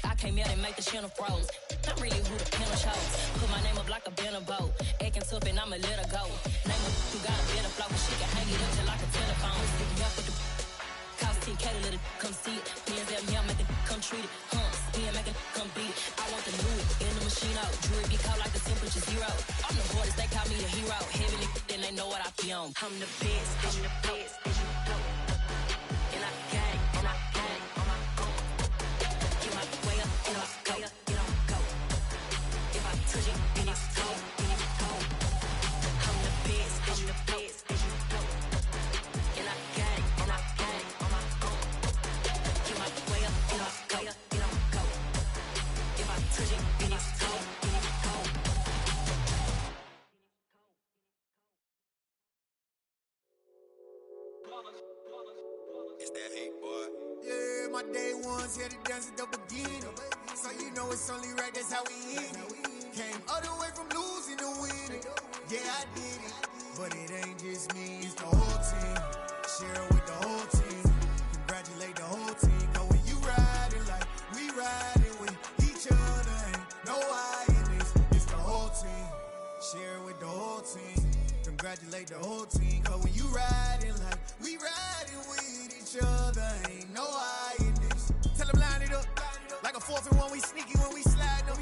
S8: I came out and make the channel froze. I'm really who the panel chose. Put my name up like a banner boat. Acting tough and I'ma let her go. Name her who got a better flow, but she can hang it up just like a telephone. Stick me up with the cost 10K to let it come see it. Hands at me, I make it come treat it. Spin, make it come beat it. I want the new it in the machine out. Jewelry be caught like the temperature 0. I'm the hardest, they call me the hero. Heaven, then they know what I be on. I'm the best, I'm the best. And I got it, and I got it on my own. Get my way up, you know I
S9: It's that hate, boy.
S10: Yeah, my day ones here to dance at the beginning. So you know it's only right, that's how we end it. Came all the way from losing to winning. Yeah, I did it. But it ain't just me, it's the whole team. Share it with the whole team. Congratulate the whole team. Cause when you riding like we riding with each other, ain't no I in this. It's the whole team. Share it with the whole team. Congratulate the whole team. Cause when you riding like we riding with each other, ain't no I in this. Tell them line it up. Like a 4th and 1, we sneaky when we slide them.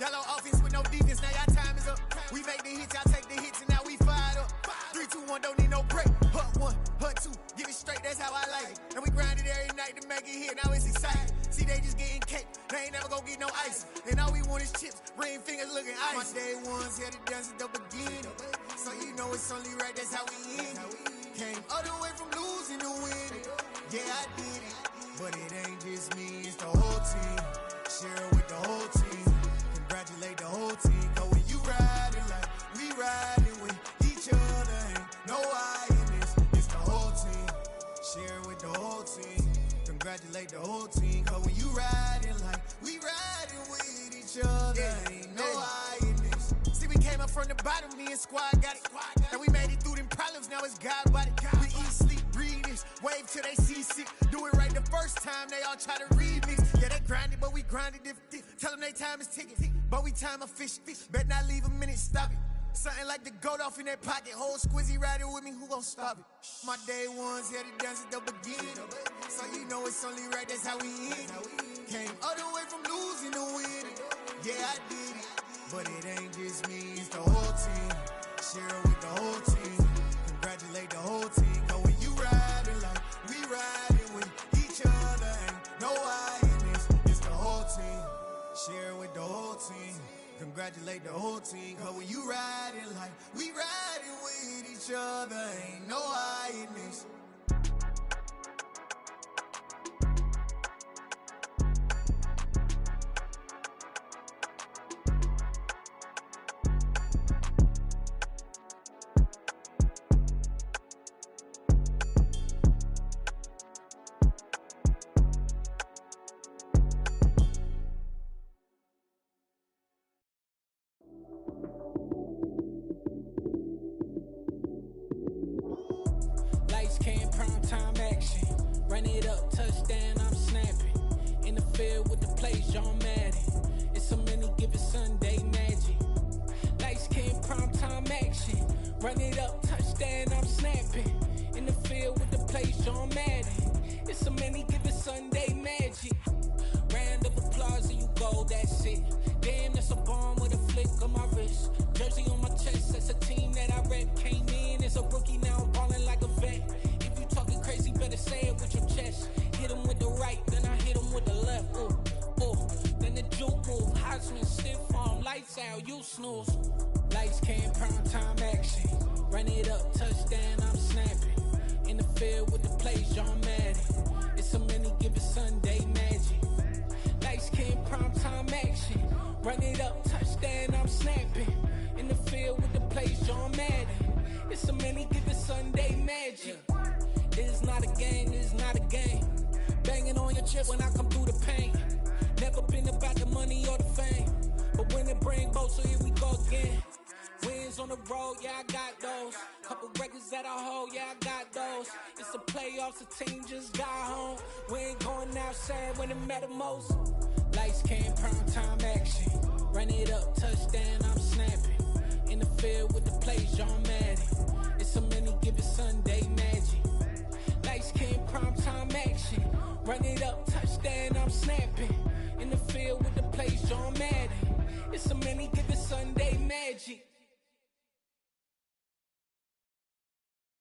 S10: Yellow offense with no defense, now y'all time is up. We make the hits, y'all take the hits, and now we fired up. 3, 2, 1, don't need no break. Hut 1, hut 2, give it straight, that's how I like it. And we grind it every night to make it hit, now it's exciting. See, they just getting cake, they ain't never gonna get no ice. And all we want is chips, ring fingers looking ice. My day ones here to dance at the beginning. So you know it's only right, that's how we end it. Came all the way from losing to winning. Yeah, I did it. But it ain't just me, it's the whole team. Share it with the whole team. Congratulate the whole team. Cause when you riding like we riding with each other, ain't no I in this. It's the whole team. Share it with the whole team. Congratulate the whole team. Cause when you riding like we riding with each other, ain't no I in this. See, we came up from the bottom, me and squad got it. And we made it through them problems, now it's God body. We eat, sleep, breathe this. Wave till they see sick. Do it right the first time, they all try to remix. Yeah, they grinded, but we grinded different. Tell them they time is ticking, but we time a fish. Bet not leave a minute, stop it. Something like the goat off in their pocket. Whole squizzy riding with me, who gon' stop it? My day ones here to dance at the beginning. So you know it's only right, that's how we end it. Came all the way from losing to winning. Yeah, I did it. But it ain't just me, it's the whole team. Share it with the whole team. Congratulate the whole team. Cause when you riding like we riding with each other, ain't no I in this. It's the whole team. Share it with the whole team. Congratulate the whole team. Cause when you riding like we riding with each other, ain't no I in this.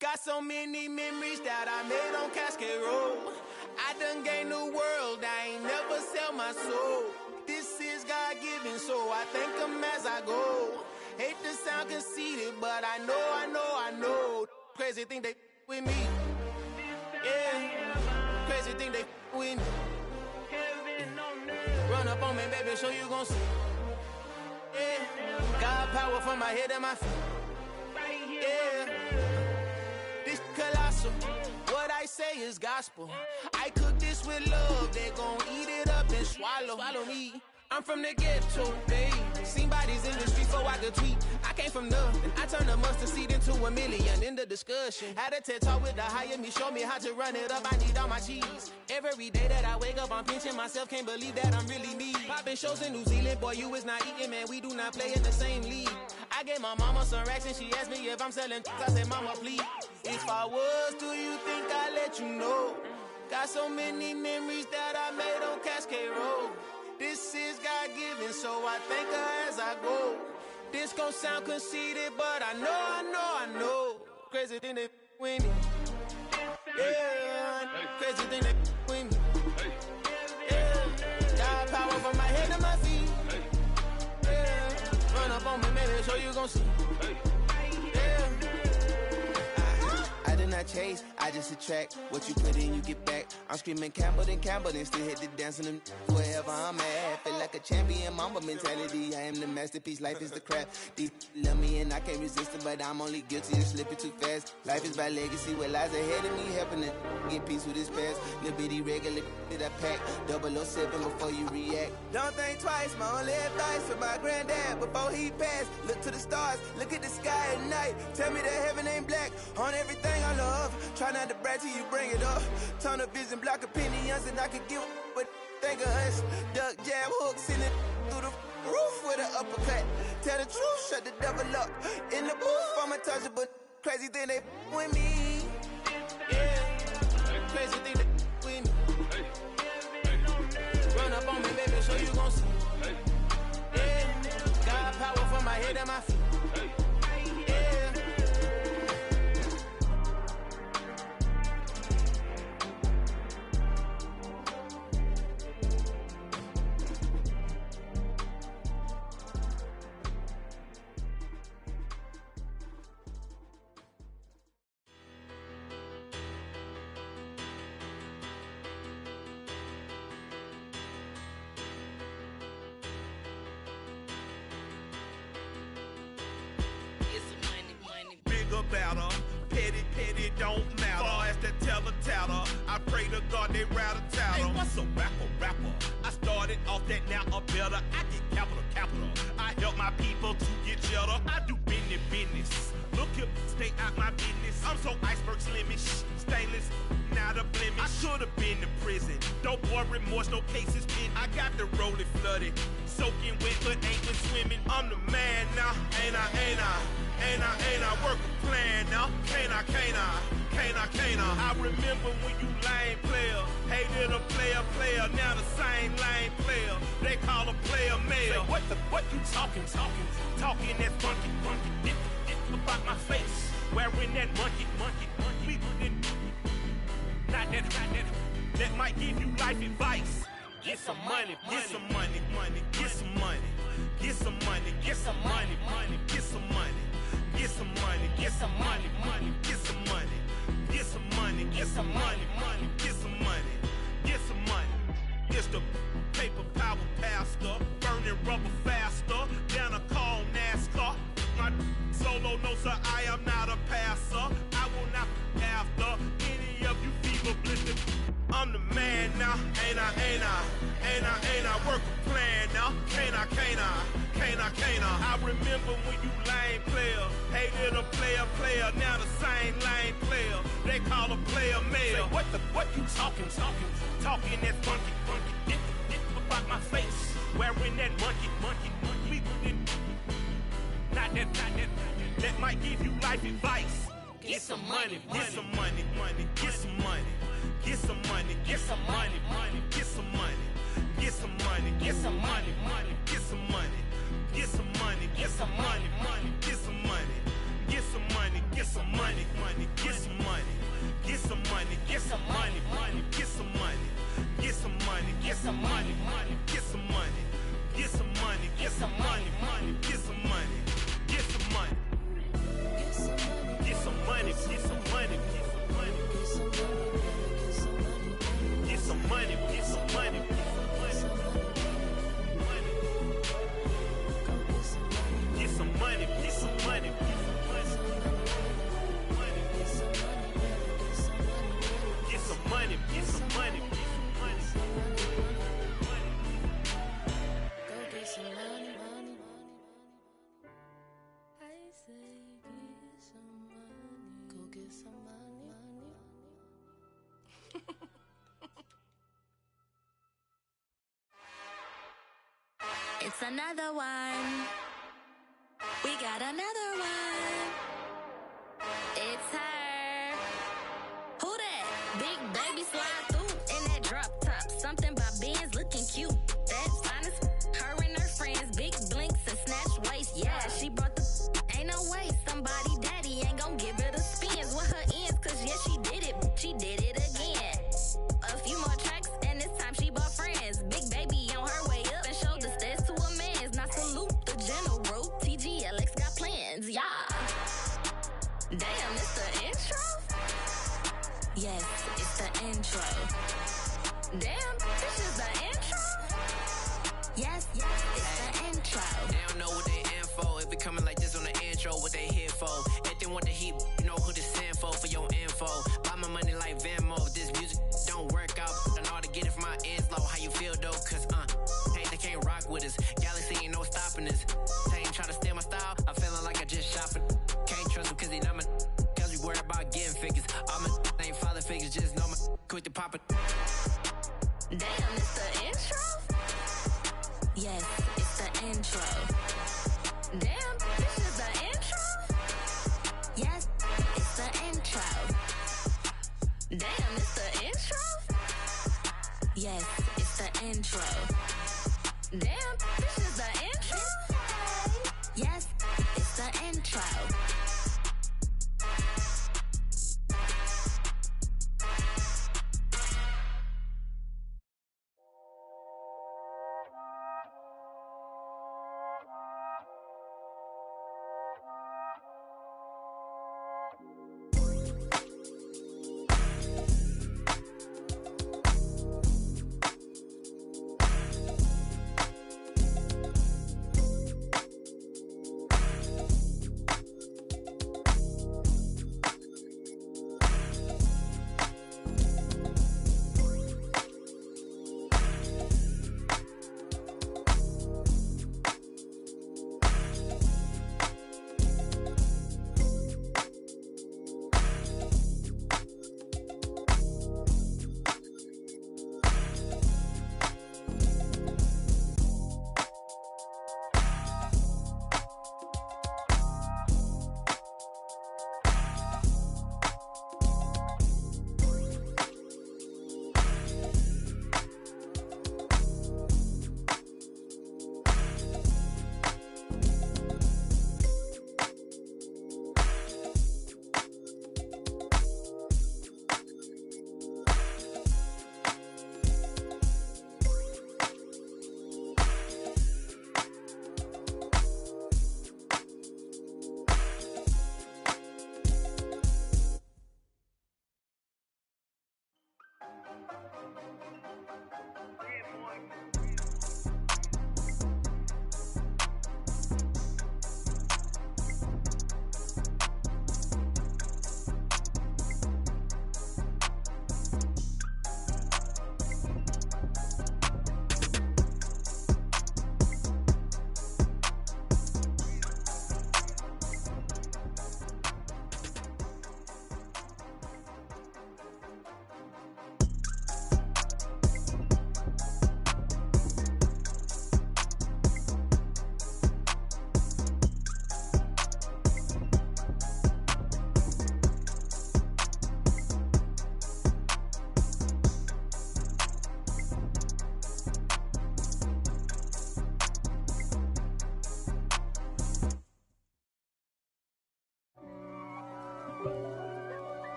S11: Got so many memories that I made on Cascade Road. I done gained the world, I ain't never sell my soul. This is God-given, so I thank him as I go. Hate to sound conceited, but I know. Crazy thing they with me. Yeah, crazy thing they with me. Run up on me, baby, show you gon' see. Yeah, God power from my head and my feet. Yeah. Colossal. What I say is gospel. I cook this with love, they gon' eat it up and swallow me. I'm from the ghetto, babe. Seen bodies in the street so I could tweet. I came from nothing. I turned a mustard seed into a million in the discussion. Had a TED talk with the higher me, show me how to run it up. I need all my cheese. Every day that I wake up, I'm pinching myself. Can't believe that I'm really me. Popping shows in New Zealand, boy, you is not eating, man. We do not play in the same league. I gave my mama some racks and she asked me if I'm selling. I said, mama, please. If I was, do you think I'd let you know? Got so many memories that I made on Cascade Road. This is God-given, so I thank her as I go. This gon' sound conceited, but I know. Crazy thing they with me. Yeah, crazy thing they with me. Yeah, got power from my head to my feet. Yeah, run up on me, maybe, so you gon' see. Yeah. I did not chase, I just attract. What you put in, you get back. I'm screaming Campbell, then still hit the dance and wherever I'm at. Feel like a champion, mamba mentality. I am the masterpiece, life is the crap. These love me and I can't resist it, but I'm only guilty of slipping too fast. Life is by legacy, what lies ahead of me, helping to get peace with this past. Little bitty regular that I pack, 007 before you react. Don't think twice, my only advice for my granddad before he passed. Look to the stars, look at the sky at night. Tell me that heaven ain't black on everything I love. Try not to brag till you bring it up. Tunnel vision, block opinions, and I can give what think of us. Duck, jab, hooks in it through the roof with an uppercut. Tell the truth, shut the devil up. In the booth, I'm untouchable. Crazy thing they with me. Yeah, crazy thing they with me. Run up on me, baby, so you gon' see. Yeah, got power from my head and my feet.
S9: Better, petty don't matter. Far as the teller, I pray to God they rattle tattle. Hey, what's a rapper? I started off that, now I'm better. I get capital. I help my people to get cheddar. I do business. Look here, stay out my business. I'm so iceberg slimish, stainless, not a blemish. I should have been to prison. Don't boy remorse, no cases pinned. I got the rolling flooded, soaking wet, but ain't been swimming. I'm the man now, ain't I? Work a plan now, can't I? I remember when you lame player, hated a player, now the same lame player. They call a player mayor. Say, what you talking that funky, dip about my face, wearing that monkey. Not that might give you life advice. Get some money. It's the paper power pastor, burning rubber faster, down a call NASCAR. My solo notes are I am not a passer. I will not after any of you fever blistered. I'm the man now, ain't I? Work a plan now, can't I? I remember when you lame player, hated a player, now the same lame player. They call a player mayor. Say, what you talking that funky, dip about my face, wearing that monkey. Not that might give you life advice. Get some money. Get some money.
S8: It's another one. We got another one. It's her. Who that? Big baby slide through in that drop top. Something by Benz looking cute. That's honest. Her and her friends, big blinks and snatch waist. Yeah, she brought the. Ain't no way somebody daddy ain't gon' give her the spins with her ends. Cause yeah, she did it. She did it again. A few more tracks and this time she bought friends. Big baby on her way up and showed the stairs to a man's. Now salute the general. TGLX got plans, yeah. Damn, it's the intro? Yes, it's the intro. Damn, this is the intro? Yes, it's the intro.
S12: They don't know what they in for. If we coming like this on the intro, what they here for? If they want the heat, you know who to send for your info. Buy my money like Venmo. If this music don't work out, I know how to get it from my ends low. How you feel though? Cause hey, they can't rock with us. Galaxy ain't no stopping us. They ain't try to steal my style. I'm feeling like I just shot for. Can't trust him cause he not my. Cause we worried about getting figures. All my ain't father figures, just know my quick to pop it.
S8: Damn, it's the intro? Yes, it's the intro. Damn, this is the intro? Yes, it's the intro. Damn, it's the intro? Yes, it's the intro. Damn, this is the intro? Yes, it's the intro.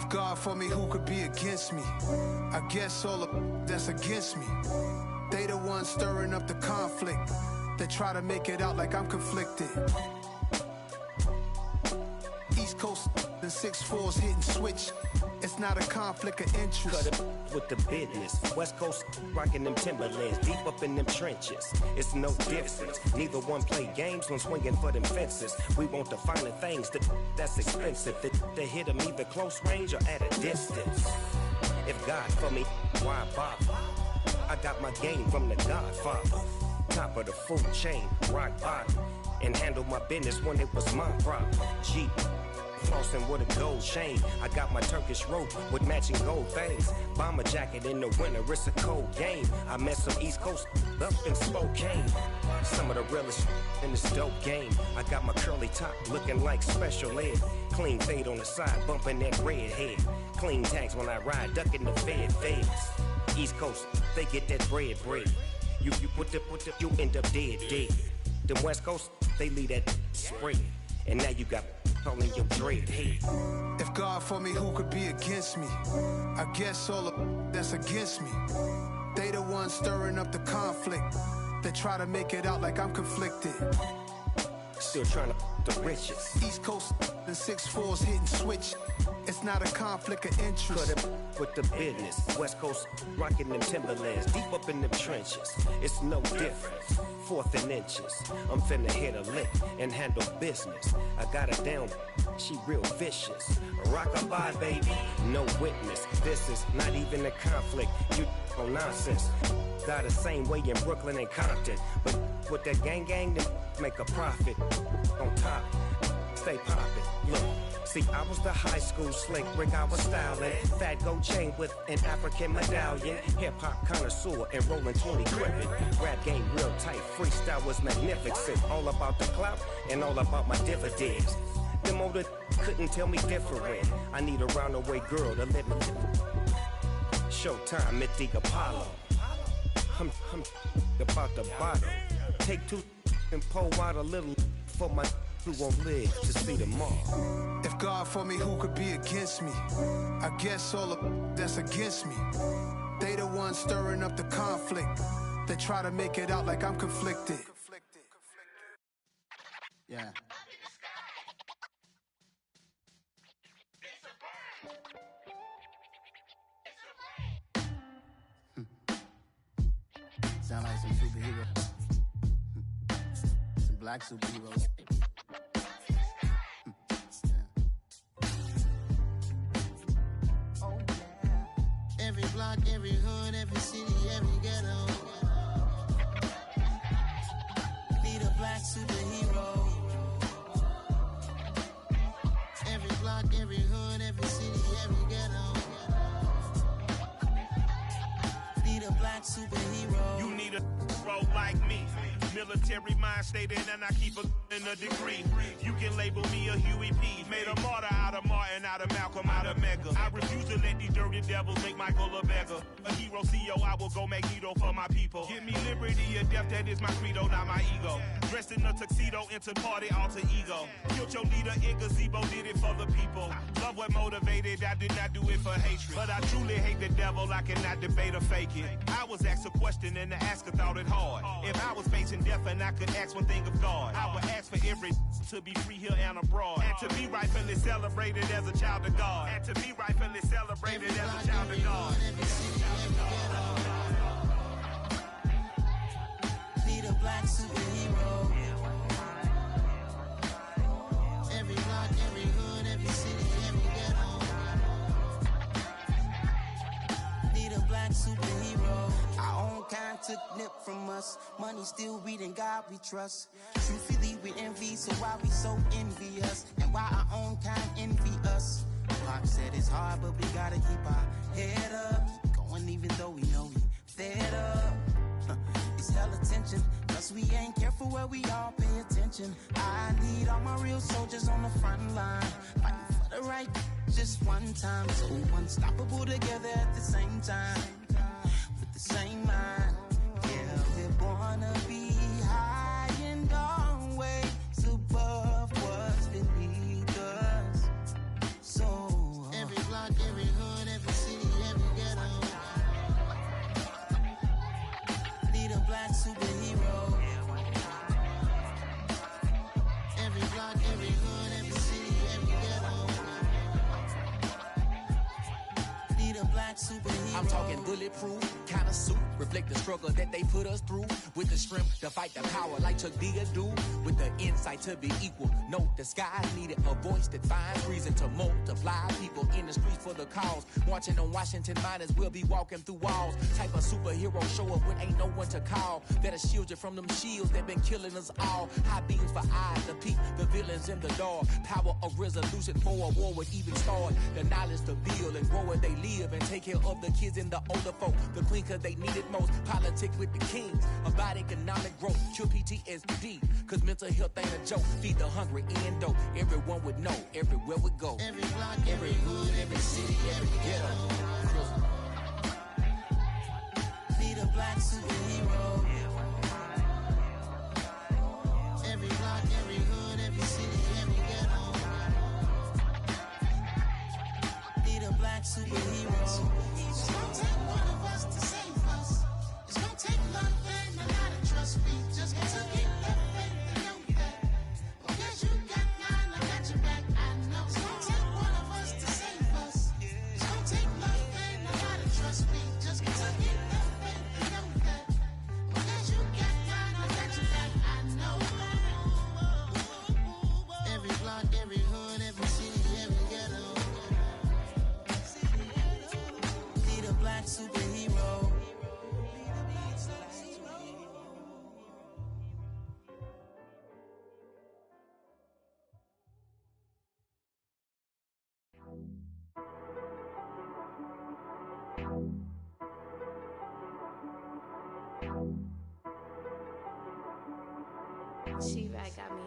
S13: God for me, who could be against me? I guess all of that's against me. They the ones stirring up the conflict. They try to make it out like I'm conflicted. East Coast and 6'4's hitting switch. It's not a conflict of interest.
S14: Cut it with the business. West Coast rocking them Timberlands, deep up in them trenches. It's no difference. Neither one play games when swinging for them fences. We want the finer things that's expensive. They hit them either close range or at a distance. If God for me, why bother? I got my game from the Godfather. Top of the food chain, rock bottom. And handle my business when it was my problem. G, Flossing with a gold chain. I got my Turkish rope with matching gold things. Bomber jacket in the winter, it's a cold game. I met some East Coast up in Spokane. Some of the realest in this dope game. I got my curly top looking like special ed. Clean fade on the side, bumping that red head. Clean tags when I ride, ducking the feds. East Coast, they get that bread. You put the, you end up dead. The West Coast, they leave that spread. And now you got calling your dread head.
S13: If God for me, who could be against me? I guess all of that's against me. They the ones stirring up the conflict. They try to make it out like I'm conflicted.
S14: Still trying to the riches.
S13: East Coast and 6'4s hitting switch. It's not a conflict of interest.
S14: Cut up with the business. West Coast rocking them Timberlands. Deep up in them trenches. It's no difference. 4th and inches. I'm finna hit a lick and handle business. I got her down. She real vicious. Rock-a-bye, baby. No witness. This is not even a conflict. You on nonsense. Got the same way in Brooklyn and Compton. But with that gang, then make a profit. On top, stay poppin'. Look. See, I was the high school slick Rick, I was styling. Fat gold chain with an African medallion. Hip-hop connoisseur and rolling 20 crippin'. Rap game real tight, freestyle was magnificent. All about the clout and all about my dividends. Them older couldn't tell me different. I need a roundaway girl to let me Showtime at the Apollo. I'm about the bottle. Take 2 and pour out a little for my who won't live to see tomorrow.
S13: If God for me, who could be against me? I guess all of that's against me. They the ones stirring up the conflict. They try to make it out like I'm conflicted.
S15: Yeah. Sound like some superheroes. Some black superheroes. Every block, every hood, every city, every ghetto. Need a black superhero. Every block, every hood, every city, every ghetto. Need a black superhero.
S9: You need a role like me. Military mind stated, and I keep in a degree. You can label me a Huey P. Made a martyr out of Martin, out of Malcolm, out of Mega. I refuse to let these dirty devils make Michael a beggar. A hero CEO, I will go Magneto for my people. Give me liberty or death, that is my credo, not my ego. Dressed in a tuxedo, into party, alter ego. Killed your leader in gazebo, did it for the people. Love what motivated, I did not do it for hatred. But I truly hate the devil, I cannot debate or fake it. I was asked a question and the asker thought it hard. If I was facing death and I could ask one thing of God, I would ask for every to be free here and abroad, and to be rightfully celebrated as a child of God, and to be rightfully celebrated as a child of God.
S15: Need a black superhero. Every block, every hood, every city, every ghetto. Need a black superhero. Our own kind took nip from us. Money still reading God we trust. Truthfully we envy, so why we so envious? And why our own kind envy us? Pac said it's hard, but we gotta keep our head up. Going even though we know we fed up. It's hell attention, cause we ain't careful where we all pay attention. I need all my real soldiers on the front line, fighting for the right just one time. So unstoppable together at the same time, with the same mind. Yeah, we're gonna be high and always above what's beneath us. So every block, every hood, every city, every ghetto. Need a black superhero. Every block, every hood, every city, every ghetto. Need a black superhero.
S16: I'm talking bulletproof kind of suit, reflect the struggle that they put us through, with the strength to fight the power like Chuck D do, with the insight to be equal. Note the sky needed a voice that finds reason to multiply people in the streets for the cause. Marching on Washington miners will be walking through walls. Type of superhero show up when ain't no one to call. That'll shield you from them shields that been killing us all. High beams for eyes to peek the villains diamonds in the dark. Power of resolution for a war would even start. The knowledge to build and grow where they live and take care of the kids and the older folk. The queen cause they need it most. Politics with the kings. About economic growth. Cure PTSD. Cause mental health ain't a joke. Feed the hungry and dope. Everyone would know. Everywhere we go.
S15: Every block, every hood, every city, every ghetto. Be the black superhero. Every block, every hood, every city, every ghetto. Be the black superhero. It's gonna take one of us to save us. It's gonna take love and a lot of trust. We just got to keep the faith and know that. Because you got mine, I got your back. I know it's gonna take one of us to save us. It's gonna take love and a lot of trust. We just got to keep the faith and know that. Because you got mine, I got your back. I know. Every block, every hood, every city, every ghetto. Be the black superhero.
S17: She-Rag got me.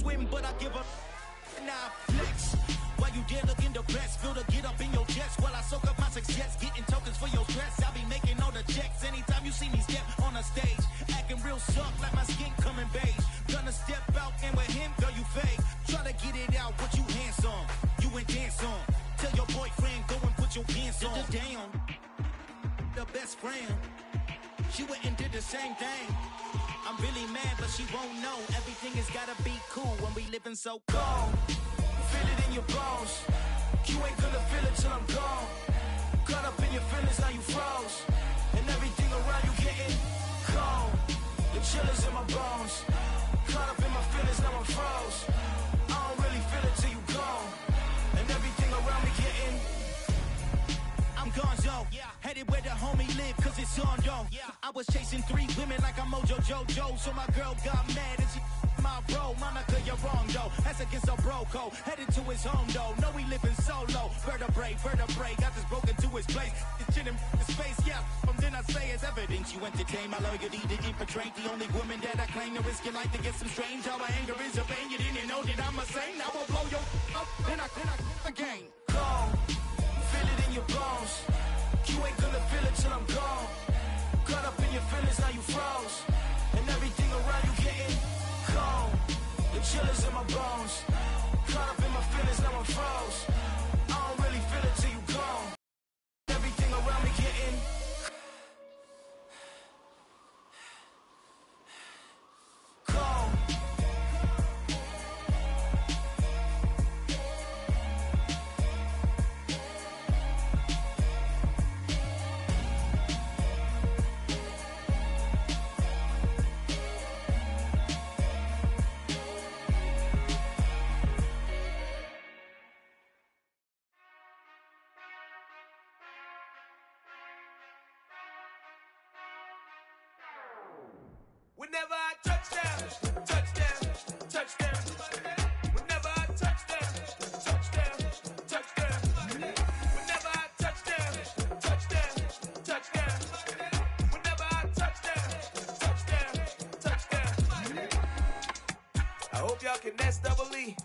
S17: swim, but I give up. Now flex. While you there looking the best, feel the get up in your chest while I soak up my success, getting tokens for your stress. I'll be making all the checks anytime you see me step on a stage, acting real soft like my skin coming beige. Gonna step out and with him, girl, you fake. Try to get it out, but you handsome. You ain't dance on. Tell your boyfriend go and put your pants on. Damn, the best friend. She went and did the same thing. I'm really mad, but she won't know. Everything has gotta be cool when we living so cold. Feel it in your bones. You ain't gonna feel it till I'm gone. Caught up in your feelings, now you froze. And everything around you getting cold. The chill is in my bones. Caught up in my feelings, now I'm froze. I don't really feel it till you gone. And everything around me getting I'm gonzo, headed where the homie live, cause it's on, yo. I was chasing 3 women like I'm Mojo Jojo, so my girl got mad and she my bro. Monica, you're wrong, though. That's against a bro code. Headed to his home, though. No, he living solo. Vertebrae, got this broken to his place. It's chin in his face, yeah. From then I say it's evidence you entertain my loyalty to infiltrate. The only woman that I claim to risk your life to get some strange. How my anger is a pain. You didn't know that I'm a saint. I will blow your up, then I again. Cold. Feel it in your bones. You ain't gonna feel it till I'm gone. Caught up in your feelings, now you froze. And everything around you getting cold. The chill is in my bones. Caught up in my feelings, now I'm froze. I don't really feel it till you gone. Everything around me getting cold.
S11: Whenever I touchdown, touchdown, touchdown. Whenever I touchdown, touchdown, touchdown. Whenever I touchdown, touchdown, touchdown. Whenever I touchdown, touchdown, touchdown. I hope y'all can nest double E,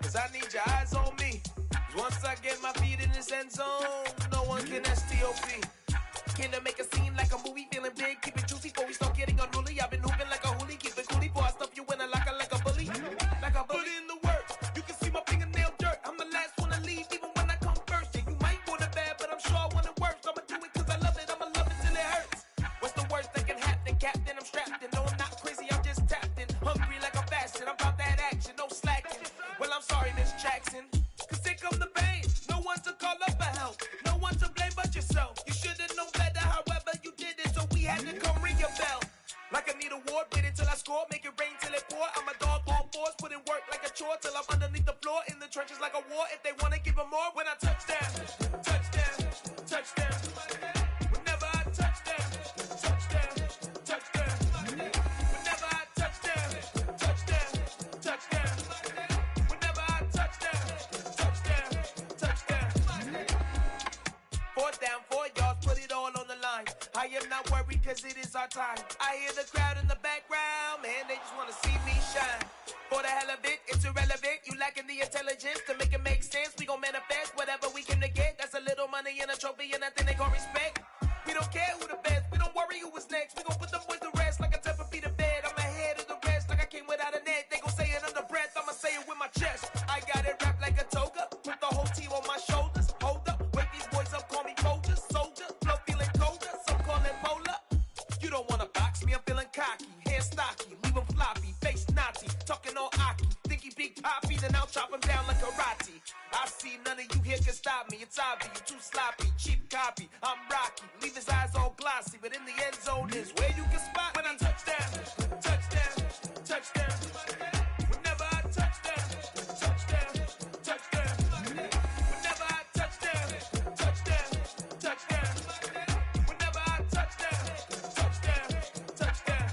S11: cause I need your eyes on me. Cause once I get my feet in this end zone, no one can STOP. Came to make a scene like a movie, feeling big, keep it juicy before we start getting unruly. I've been hooping like a hoolie, keep it coolie before I stuff you in a locker like a bully. Like a bully. Put in the work, you can see my fingernail dirt. I'm the last one to leave, even when I come first. Yeah, you might want it bad, but I'm sure I want it worse. I'ma do it cause I love it, I'ma love it till it hurts. What's the worst that can happen, Captain? I'm strapped in, no I'm not crazy, I'm just tapped in. Hungry like I'm fasting, I'm about that action, no slacking. Well, I'm sorry, Miss Jackson, cause here come the pain. No one to call up for help, no one to blame but yourself. You should've known better, however you did it, so we had to come ring your bell. Like I need a ward, wait until I score, make it rain till it pour. I'm a dog on force, put in work like a chore till I'm underneath the floor, in the trenches like a war. If they wanna give them more, when I touchdown, touchdown, touchdown. Whenever I touchdown, touchdown, touchdown. Whenever I touchdown, touchdown, touchdown. Whenever I touchdown, touchdown, touchdown. 4th down, 4 yards, put it all on the line. I am not worried cause it is our time. I hear the crowd in the background, man, they just wanna see me shine. For the hell of it, it's irrelevant. You lacking the intelligence to make it make sense. We gon' manifest whatever we came to get. That's a little money and a trophy and nothing they call respect. We don't care who the best, we don't worry who was next. We gon' put them boys to rest like a Tempur-Pedic to bed. I'm ahead of the rest like I came without a net. They gon' say it under breath, I'ma say it with my chest. I got it wrapped like a toga, put the whole team on my shoulders. Hold up, wake these boys up, call me Folger, soldier. Flow feeling colder, some call it polar. You don't wanna box me, I'm feeling cocky. Hair stocky, leave him floppy, face naughty. Talking all aki, think he big poppy, then I'll chop him down like karate. I see none of you here can stop me. It's obvious, you too sloppy, cheap copy. I'm Rocky, leave his eyes all glossy, but in the end zone is where you can spot when I touchdown, touchdown, touchdown. Whenever I touchdown, touchdown, touchdown. Whenever I touchdown, touchdown, touchdown. Whenever I touchdown, touchdown, touchdown.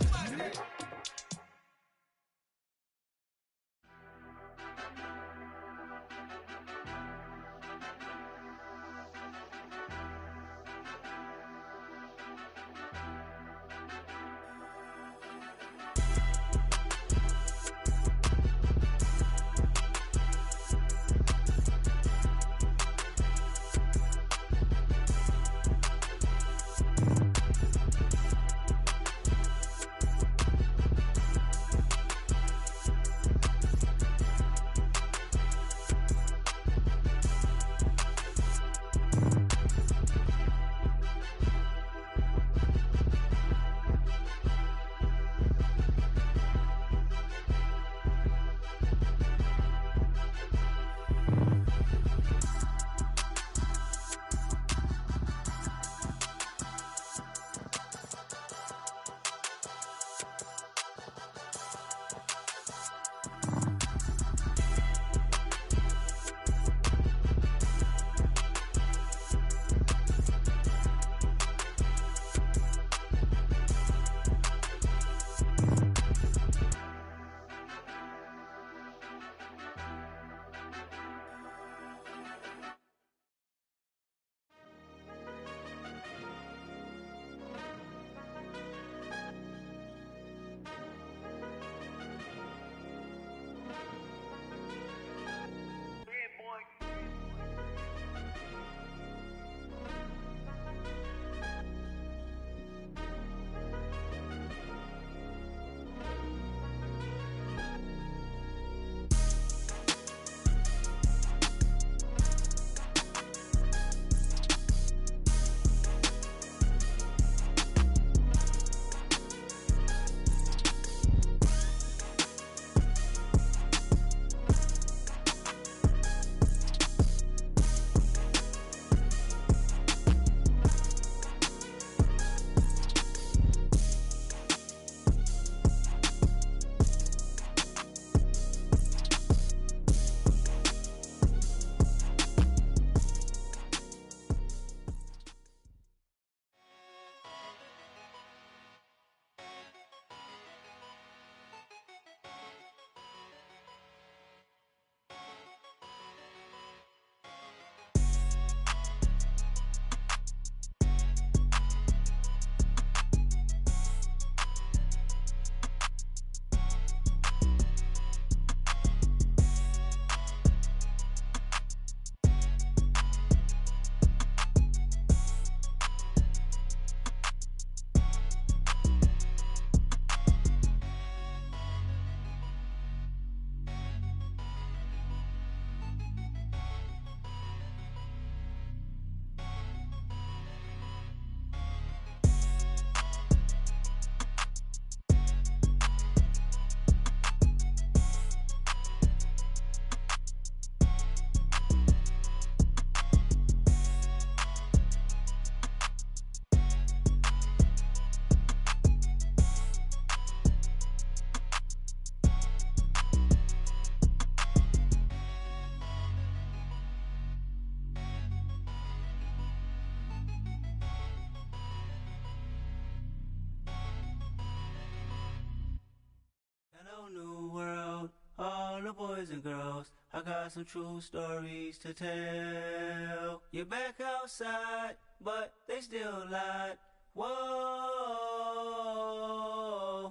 S18: whole new world, all the boys and girls. I got some true stories to tell. You're back outside, but they still lied. Whoa,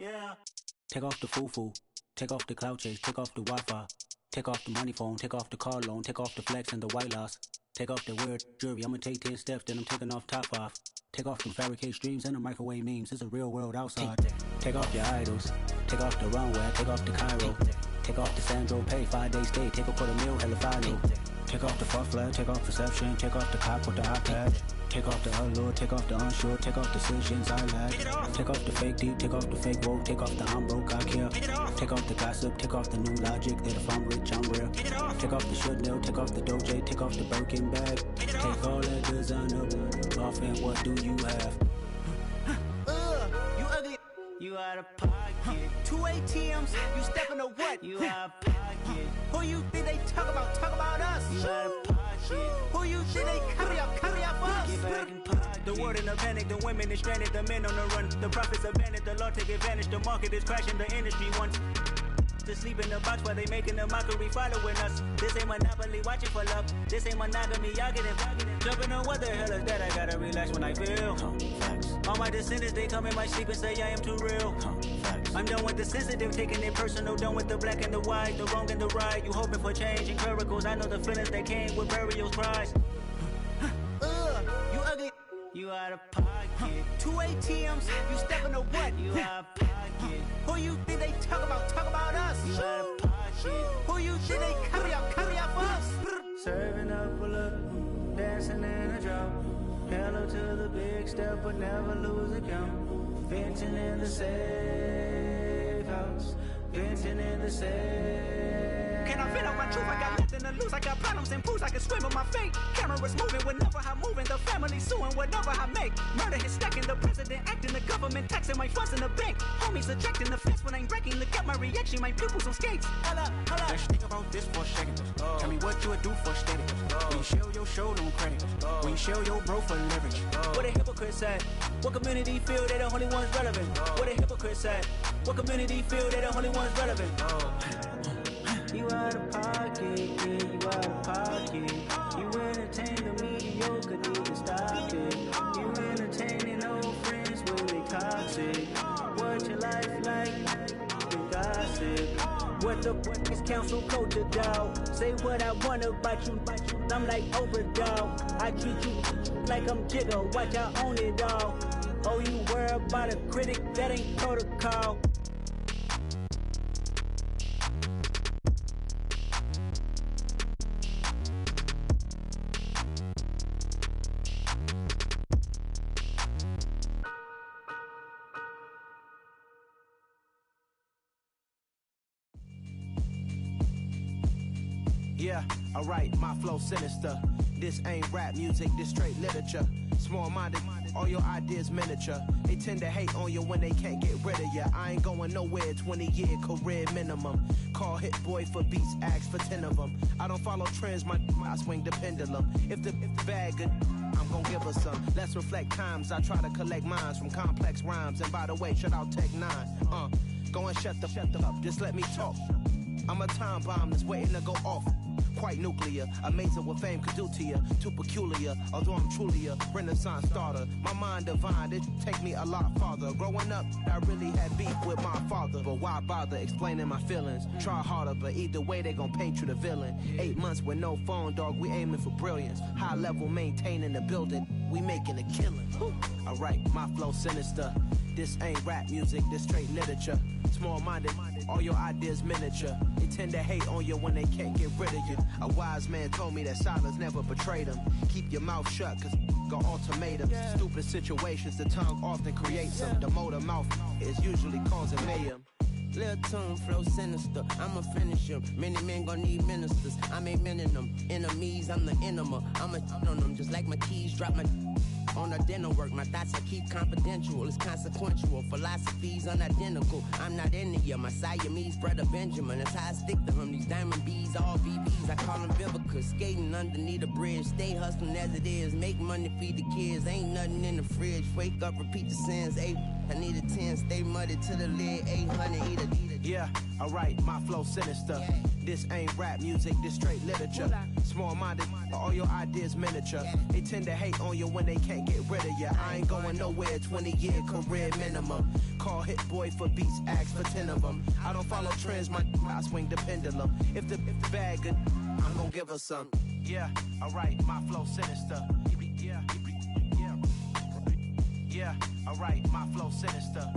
S18: yeah.
S19: Take off the foo-foo, take off the cloud chase, take off the Wi-Fi, take off the money phone, take off the car loan, take off the flex and the white loss, take off the weird jewelry. I'ma take 10 steps, then I'm taking off top off. Take off them fabricate streams and the microwave memes. It's a real world outside. Take off your idols, take off the runway, take off the Cairo, take off the Sandro Pay, 5-day stay, take a $250,000 hella final. Take off the fuck flag, take off perception, take off the cop with the iPad. Take off the allure, take off the unsure, take off decisions I lack. Take off the fake deep, take off the fake woke, take off the I'm broke, I care. Take off the gossip, take off the new logic that if I'm rich, I'm real. Take off the Chanel, take off the Doja, take off the Birkin bag. Take all that designer off and what do you have?
S18: You ugly, you out of pocket.
S11: 2 ATMs, you stepping to what?
S18: You out of pocket.
S11: Who you think they talk about us?
S18: You out of pocket.
S11: Who you think they carry up us?
S18: Get back in pocket.
S11: The world in a panic, the women is stranded, the men on the run. The profits abandoned, the law take advantage, the market is crashing, the industry wants to sleep in the box while they making a mockery following us. This ain't Monopoly, watching for love. This ain't monogamy, y'all get it. Jumping on what the hell is that? I gotta relax when I feel. All my descendants, they come in my sleep and say I am too real. I'm done with the sensitive, taking it personal. Done with the black and the white, the wrong and the right. You hoping for change and miracles. I know the feelings that came with burial cries.
S18: You ugly, you out of pocket.
S11: 2 ATMs, you stepping to what?
S18: You out of pocket.
S11: Who you think they talk about us?
S18: You out of pocket.
S11: Who you think they carry up us?
S18: Serving up a look, dancing in a drop. Hello to the big step, but never lose a count. Venting in the safe house, venting in the safe.
S11: Can I vent out my truth? I got nothing to lose. I got problems and pools. I can swim with my fate. Cameras moving whenever I'm moving. The family suing whatever I make. Murder is stacking. The president acting. The government taxing my funds in the bank. Homies ejecting the fence when I'm breaking. Look at my reaction. My pupils on skates. Hold up.
S19: Let's think about this for a second. Tell me what you would do for steady. When you show your show, no credit. When you show your bro for leverage.
S11: What a hypocrite said. What community feel they the only ones relevant? What a hypocrite said. What community feel they the only ones relevant?
S18: You out of pocket, yeah, you out of pocket. You entertain the mediocre, need to stop it. You entertaining old friends when they toxic. What your life like? You gossip.
S11: What the fuck is council culture, dog? Say what I want about you, I'm like overdog. I treat you like I'm Jigga, watch I own it all. Oh, you worry about a critic, that ain't protocol.
S20: Yeah, alright, my flow sinister. This ain't rap music, this straight literature. Small-minded, all your ideas miniature. They tend to hate on you when they can't get rid of you. I ain't going nowhere, 20-year career minimum. Call Hit Boy for beats, ask for 10 of them. I don't follow trends, I swing the pendulum. If the bag good, I'm gon' give her some. Let's reflect times, I try to collect minds from complex rhymes. And by the way, shout out Tech 9. Go and shut the up, just let me talk. I'm a time bomb that's waiting to go off. Quite nuclear, amazing what fame could do to you. Too peculiar, although I'm truly a renaissance starter. My mind divine, it take me a lot farther. Growing up, I really had beef with my father. But why bother explaining my feelings? Try harder, but either way they gon' paint you the villain. 8 months with no phone, dog, we aiming for brilliance. High level maintaining the building, we making a killing. Alright, my flow sinister. This ain't rap music, this straight literature. Small-minded, all your ideas miniature. They tend to hate on you when they can't get rid of you. A wise man told me that silence never betrayed him. Keep your mouth shut, cause got ultimatums. Stupid situations, the tongue often creates them. The motor mouth is usually causing mayhem.
S21: Lil' tune, flow sinister, I'ma finish him. Many men gon' need ministers, I ain't men in them. Enemies, I'm the enema, I'ma on them. Just like my keys, drop my On her dinner work, my thoughts I keep confidential. It's consequential, philosophies unidentical. I'm not India, my Siamese brother Benjamin. That's how I stick to him. These diamond bees, all BBs, I call them Vivica. Skating underneath a bridge, stay hustling as it is. Make money, feed the kids, ain't nothing in the fridge. Wake up, repeat the sins. I need a 10, stay muddy to the lid. 800, eat a.
S20: Yeah, alright, my flow sinister.
S21: Yeah.
S20: This ain't rap music, this straight literature. Small-minded, all your ideas miniature. They tend to hate on you when they can't get rid of you. I ain't going nowhere, 20-year career minimum. Call Hit Boy for beats, ask for 10 of them. I don't follow trends, I swing the pendulum. If the bag good, I'm gonna give her some. Yeah, alright, my flow sinister. Yeah, alright, my flow sinister.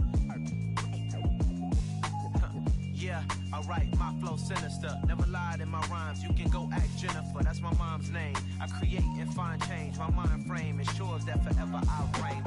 S20: Yeah, alright, my flow sinister. Never lied in my rhymes, you can go ask Jennifer, that's my mom's name. I create and find change, my mind frame ensures that forever I'll reign.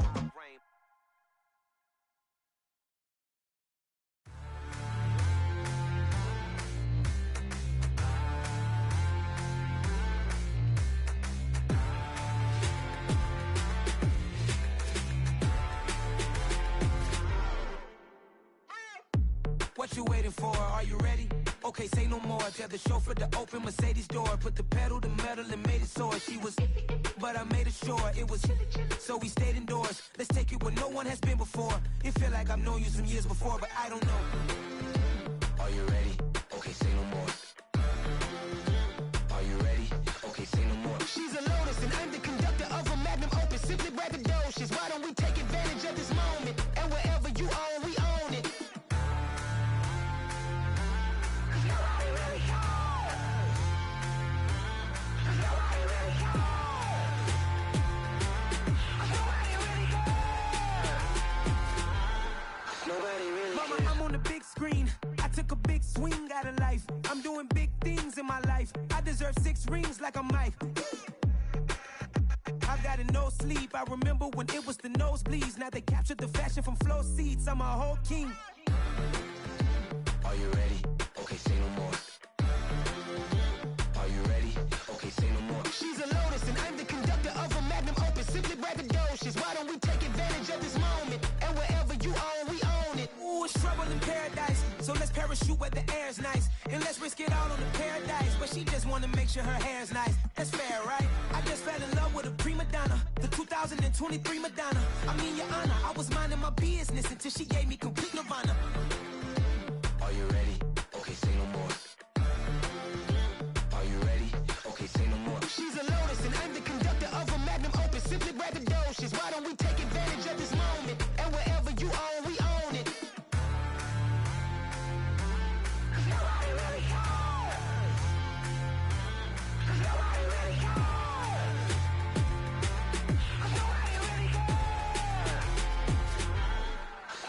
S16: What you waiting for? Are you ready? Okay, say no more. Tell the chauffeur to open Mercedes door. Put the pedal to metal and made it soar. She was, but I made it sure it was. So we stayed indoors. Let's take it where no one has been before. It feel like I've known you some years before, but I don't know. Are you ready? Okay, say no more. Are you ready? Okay, say no more.
S21: She's a lotus and I'm the conductor of a magnum opus. Simply braggadocious. Why don't we take advantage of this moment? And wherever you own, we own it.
S16: Mama, I'm on the big screen. I took a big swing out of life. I'm doing big things in my life. I deserve 6 rings like I'm Mike. I've got no sleep. I remember when it was the nosebleeds. Now they captured the fashion from flow seats. I'm a whole king.
S21: Are you ready? Okay, say no more. Are you ready? Okay, say no more. She's a lotus and I'm the conductor of a magnum opus. Simply braggadocious. Why don't we take advantage of this moment? And wherever you own, we own it.
S16: Ooh, it's trouble in paradise. So let's parachute where the air's nice. And let's risk it all on the paradise. But she just wanna make sure her hair's nice. That's fair, right? I just fell in love with a prima donna. The 2023 Madonna. I mean, your honor, I was minding my business until she gave me complete nirvana.
S21: Are you ready? Okay, say no more. Are you ready? Okay, say no more. She's a lotus and I'm the conductor of a magnum opus. Simply braggadocious. Why don't we take advantage of this moment? And wherever you own, we own it. Nobody really cares. Nobody really cares. Nobody really cares.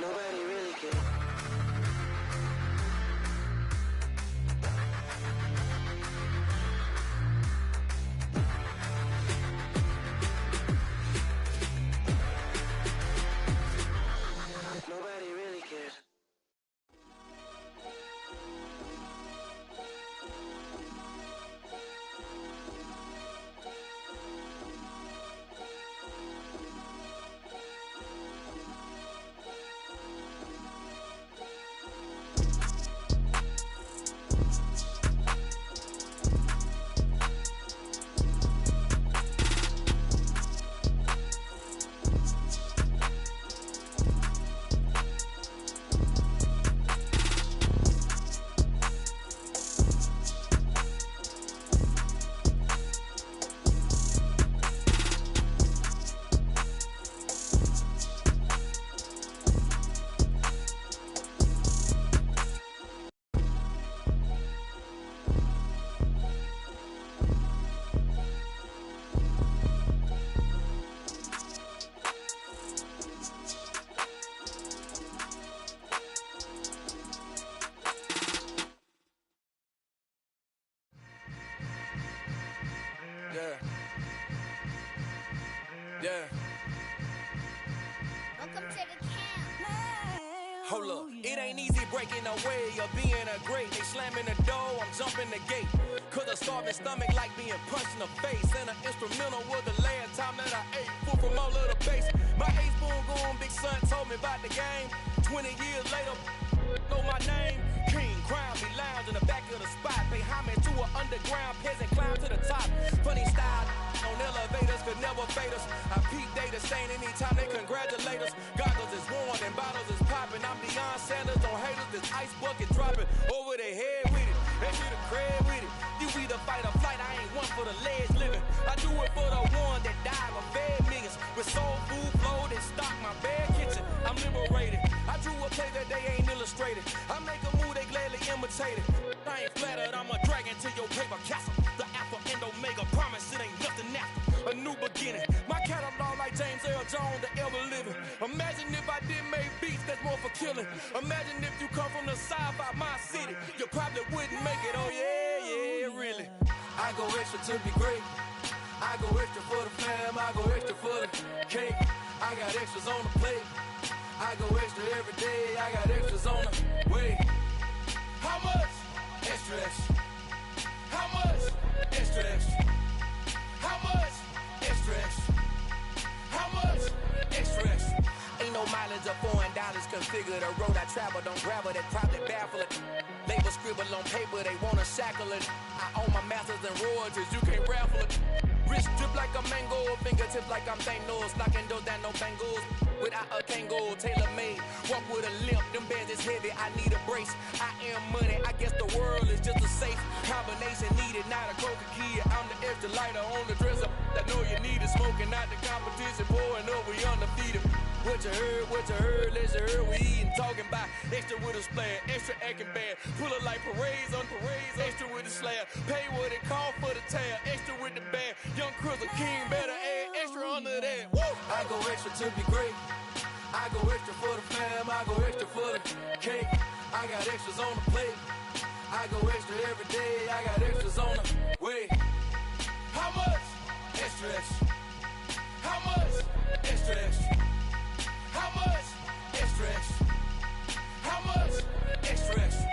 S21: Nobody really cares. Nobody really cares.
S16: Yeah.
S4: Welcome to the camp.
S16: Hold up, it ain't easy breaking away or being a great. They slamming the door, I'm jumping the gate. Cause a starving stomach like being punched in the face. And an instrumental was the last time that I ate food from all of the
S11: son told me about the game. 20 years later, know my name. King, crown me lounge in the back of the spot. Pay homage to an underground peasant, climb to the top. Funny style on elevators could never fade us. I peep data saying anytime they congratulate us. Goggles is worn and bottles is popping. I'm Deion Sanders on haters, this ice bucket dropping over their head with it. They should have cred with it. You either fight or flight, I ain't one for the ledge living. I do it for the one that died or fed millions. With soul food flow that stock my bare kitchen. I'm liberated. I drew a play that they ain't illustrated. I make a move they gladly imitate it. I ain't flattered, I'm a dragon to your paper castle. The alpha and omega, promise it ain't nothing after. A new beginning. My catalog like James Earl Jones, the ever living. Imagine if I did make beats that's more for killing. Imagine if you come from the side by my city. You probably wouldn't make it, oh yeah, really. I go extra to be great. I go extra for the fam, I go extra for the cake. I got extras on the plate. I go extra every day, I got extras on the way. How much? Extra, extra. How much? Extra, extra. How much? Extra, extra. How much? Extra, extra. Ain't no mileage of $4 configure the road I travel. Don't grab it, that probably baffle it. Label scribble on paper, they wanna shackle it. I own my masters and royalties, you can't raffle it. Wrist drip like a mango, fingertips like I'm Thanos. Knocking those down, no bangles. Without a Kango, tailor made. Walk with a limp, them bands is heavy, I need a brace. I am money, I guess the world is just a safe combination needed, not a coca kid. I'm the extra lighter on the dresser. I know you need it, smoking out the competition, pouring up, we undefeated. What you heard, let's heard, we eatin', talking about extra with a splash, extra acting bad. Pull it like parades on parades, extra with the slab. Pay what it cost for the tab, extra with the bag. Young Crizzle King, better add extra under that. Woo! I go extra to be great. I go extra for the fam, I go extra for the cake. I got extras on the plate. I go extra every day, I got extras on the way. How much? Extra, extra. How much? Extra, extra. How much? Extra, extra. How much? Extra, extra.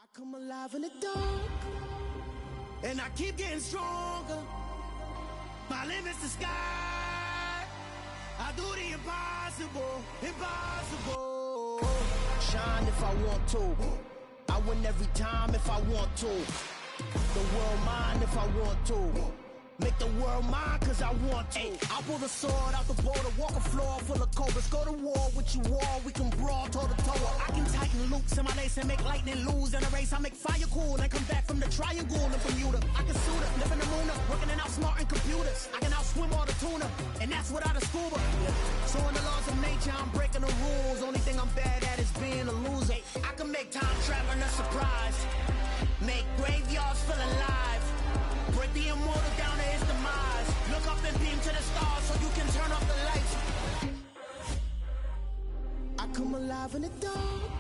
S17: I come alive in the dark, and I keep getting stronger. My limit's the sky. I do the impossible, impossible. Shine if I want to. I win every time if I want to. The world mine if I want to. Make the world mine cause I want to. I pull the sword out the border, walk a floor full of cobras. Go to war with you all, we can brawl toe to toe. I can tighten loops in my lace and make lightning lose in a race. I make fire cool and come back from the triangle in Bermuda. I can suit up, live in the moon up, working and outsmarting computers. I can outswim all the tuna, and that's without a scuba. So in the laws of nature, I'm breaking the rules. Only thing I'm bad at is being a loser. I can make time traveling a surprise. Make graveyards feel alive. Break the immortal down to his demise. Look up and beam to the stars so you can turn off the lights. I come alive in the dark,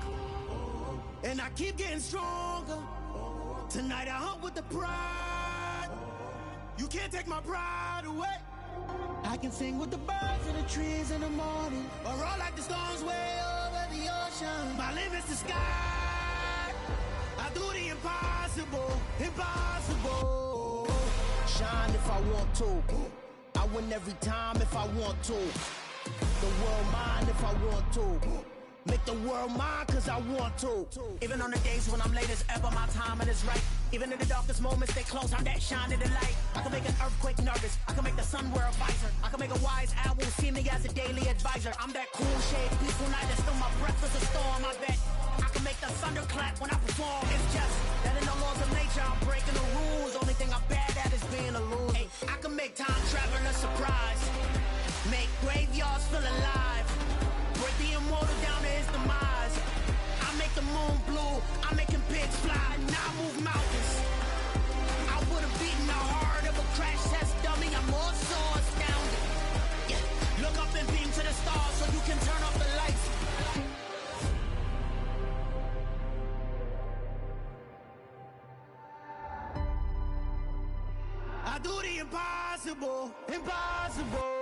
S17: and I keep getting stronger. Tonight I hunt with the pride. You can't take my pride away. I can sing with the birds in the trees in the morning, or roll like the storms way over the ocean. My limit's the sky. I do the impossible, impossible. Shine if I want to. I win every time if I want to. The world mine if I want to. Make the world mine cause I want to. Even on the days when I'm late as ever, my timing is right. Even in the darkest moments, they close, I'm that shining the light. I can make an earthquake nervous, I can make the sun wear a visor. I can make a wise owl see me as a daily advisor. I'm that cool shade, peaceful night, and still my breath is a storm, I bet. I can make the thunder clap when I perform. It's just that in the laws of nature, I'm breaking the rules. Only thing I'm bad at is being a loser. Hey, I can make time traveling a surprise. Make graveyards feel alive. Break the immortal down to his demise. I make the moon blue. I'm making pigs fly. Now I move mountains. I would have beaten the heart of a crash test dummy. I'm more so astounded. Yeah. Look up and beam to the stars so you can turn off the lights. I do the impossible, impossible.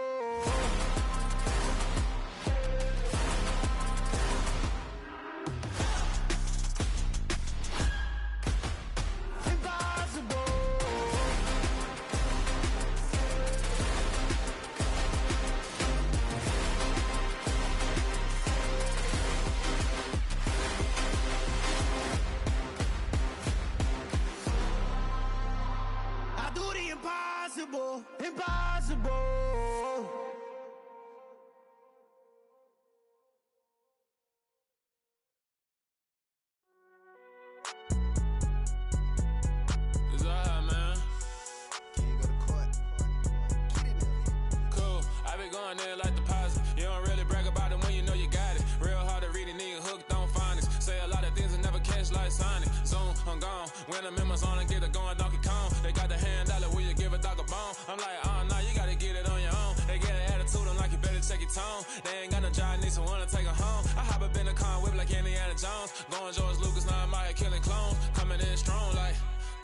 S6: the members on and get it going Donkey Kong. They got the hand dollar, will you give a dog a bone? I'm like, oh no, you gotta get it on your own. They get an attitude, I'm like, you better check your tone. They ain't got no job, need someone to take her home. I hop up in the car, whip like Indiana Jones. Going George Lucas, now I'm out here killing clones. Coming in strong like,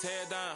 S6: tear it down,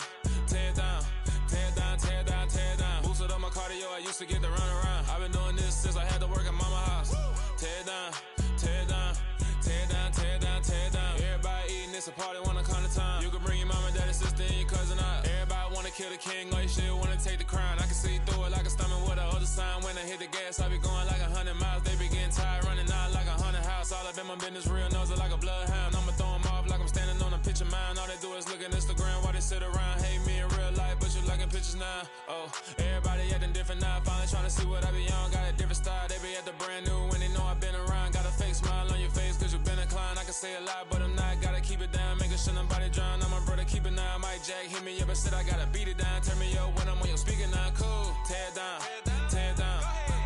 S6: tear it down. Tear it down, tear it down, tear it down. Boosted up my cardio, I used to get to run around. I've been doing this since I had to work at mama house. Tear it down, tear it down, tear it down, tear it down, tear it down. Everybody eating, it's a party, wanna come to time. You can bring your mama, daddy, sister, and your cousin out. Everybody wanna kill the king, or you shit wanna take the crown. I can see through it like a stomach with a other sign. When I hit the gas, I be going like 100 miles. They be getting tired, running out like 100 house. All up in my business, real nose it like a bloodhound. I'ma throw them off like I'm standing on a picture mine. All they do is look at Instagram while they sit around. Hate me in real life, but you liking pictures now. Oh, everybody acting different now. Finally trying to see what I be on. Got a different style, they be at the brand new when they know I've been around. Got a fake smile on your face cause you been inclined. I can say a lot, but I'm not. Gotta keep it down, making sure nobody drown. I'm a brother, keep it now. Mike Jack hit me up and said I gotta beat it down. Turn me up when I'm on your speaker now. Cool, tear it down, tear it down,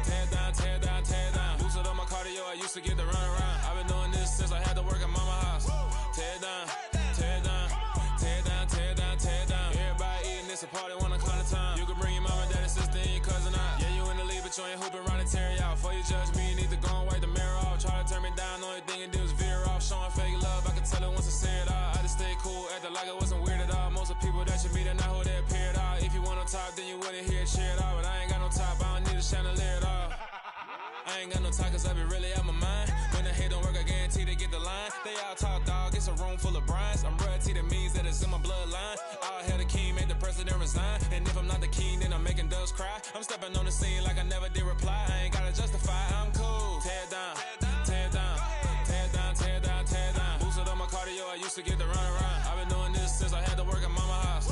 S6: tear it down, tear it down, tear it down. Boosted up my cardio, I used to get to run around. I've been doing this since I had to work at mama house. Tear it down, tear it down, tear it down, tear it down, tear it down. Everybody eating, it's a party, wanna come to time. You can bring your mama, daddy, sister, and your cousin out. Yeah, you in the league, but you ain't hooping around and tear you out. Before you judge me, you need to go and wipe the mirror off. Try to turn me down, only thing you do is veer off. Showing fake love, I can tell it once I say it all. I just stay cool, acting like it wasn't weird at all. Most of the people that you meet are not who they appear at all. If you want on top, then you wouldn't hear it cheer it all. But I ain't got no top, I don't need a chandelier at all. I ain't got no time cause I be really out my mind. When the hate don't work, I guarantee they get the line. They all talk dog, it's a room full of brines. I'm royalty, that means that it's in my bloodline. All hail the king, make the president resign. And if I'm not the king, then I'm making doves cry. I'm stepping on the scene like I never did reply. I ain't gotta justify, I'm cool. Tear it down, tear it down, tear it down, tear it down, tear it down. Boosted up my cardio, I used to get to run around. I've been doing this since I had to work at mama house.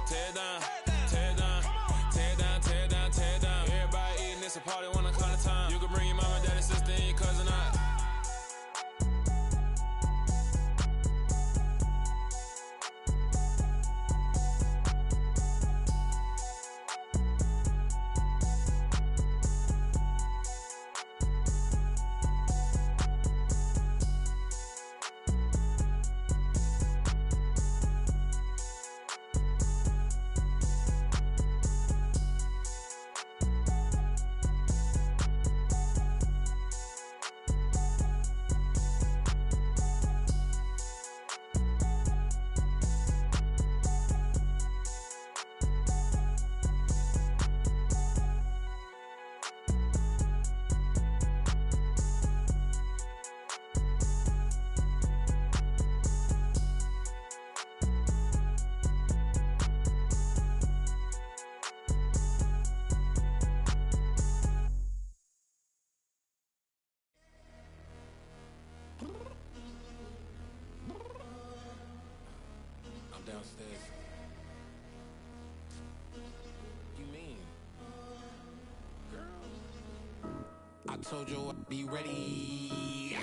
S6: Tear it down, tear it down, tear it down, tear it down, tear it down. Everybody eating, it's a party, wanna come to time. You can bring your mama, daddy, sister, and your cousin out.
S16: Downstairs. You mean? Girl, I told you I'd be ready.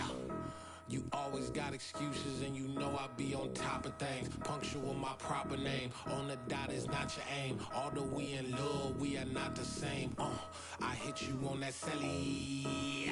S16: You always got excuses and you know I be on top of things. Punctual my proper name. On the dot is not your aim. Although we in love, we are not the same. I hit you on that celly.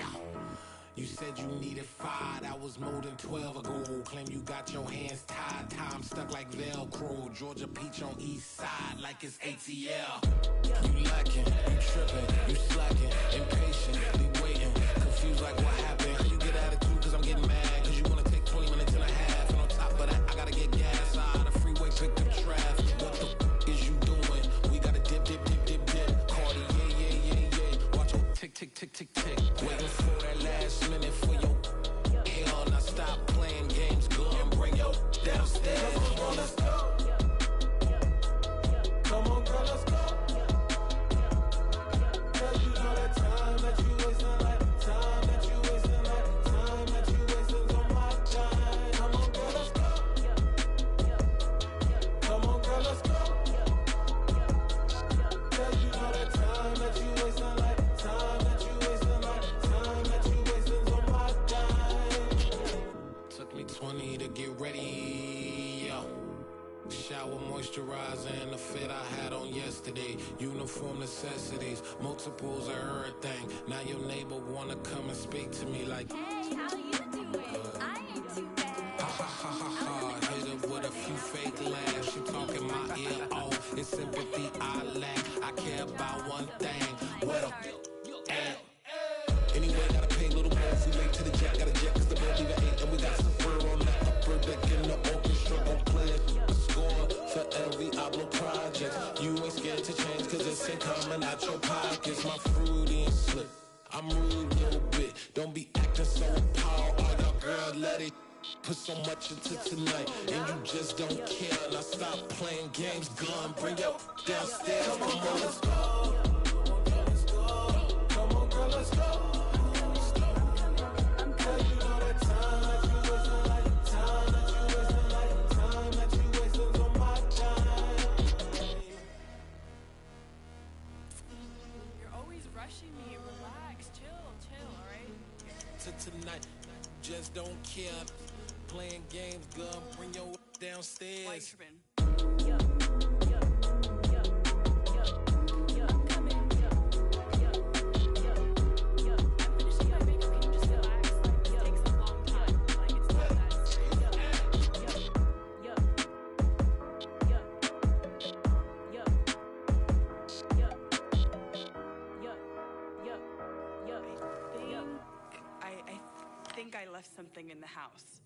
S16: You said you needed 5, that was more than 12 ago. Claim you got your hands tied, time stuck like Velcro. Georgia Peach on east side like it's ATL. You lacking, you tripping, you slacking, impatiently waiting, confused like what happened. You get attitude cause I'm getting mad, cause you wanna take 20 minutes and a half. And on top of that, I gotta get gas out of the freeway, picked up traffic. What the is you doing? We gotta dip, dip, dip, dip, dip. Cardi, yeah. Watch your tick, tick, tick, tick, tick. Waiting for that last minute for your hell. Now stop playing games, go and bring your downstairs. Come on, girl, let's go. Come on, girl, let's go. Cause you know that time that you wasting, like time that you wasting, like time that you wasting on my time. Come on, girl, let's go. Come on, girl, let's go. Cause you know that time that you wasting, like time that you wasting, like time that you wasting on my time. Took me 20 to get ready. Shower moisturizer and the fit I had on yesterday. Uniform necessities, multiples of everything. Now your neighbor wanna come and speak to me like, hey, how you doing? I ain't too bad. Ha ha ha ha ha. Hit her with a few fake laughs. She
S3: appalled. All y'all girls let it put so much into tonight, and you just don't care. Now stop playing games, gun, bring your downstairs. Come on, let's go. Come on, girl, let's go. Girl, you know that time that you wasting, like time that you wasting, like time that you wasting on my time.
S22: You're always rushing me. Relax, chill, alright?
S3: To tonight, just don't care. Playing games, gun, bring your downstairs.
S22: Why you tripping? I think I left something in the house.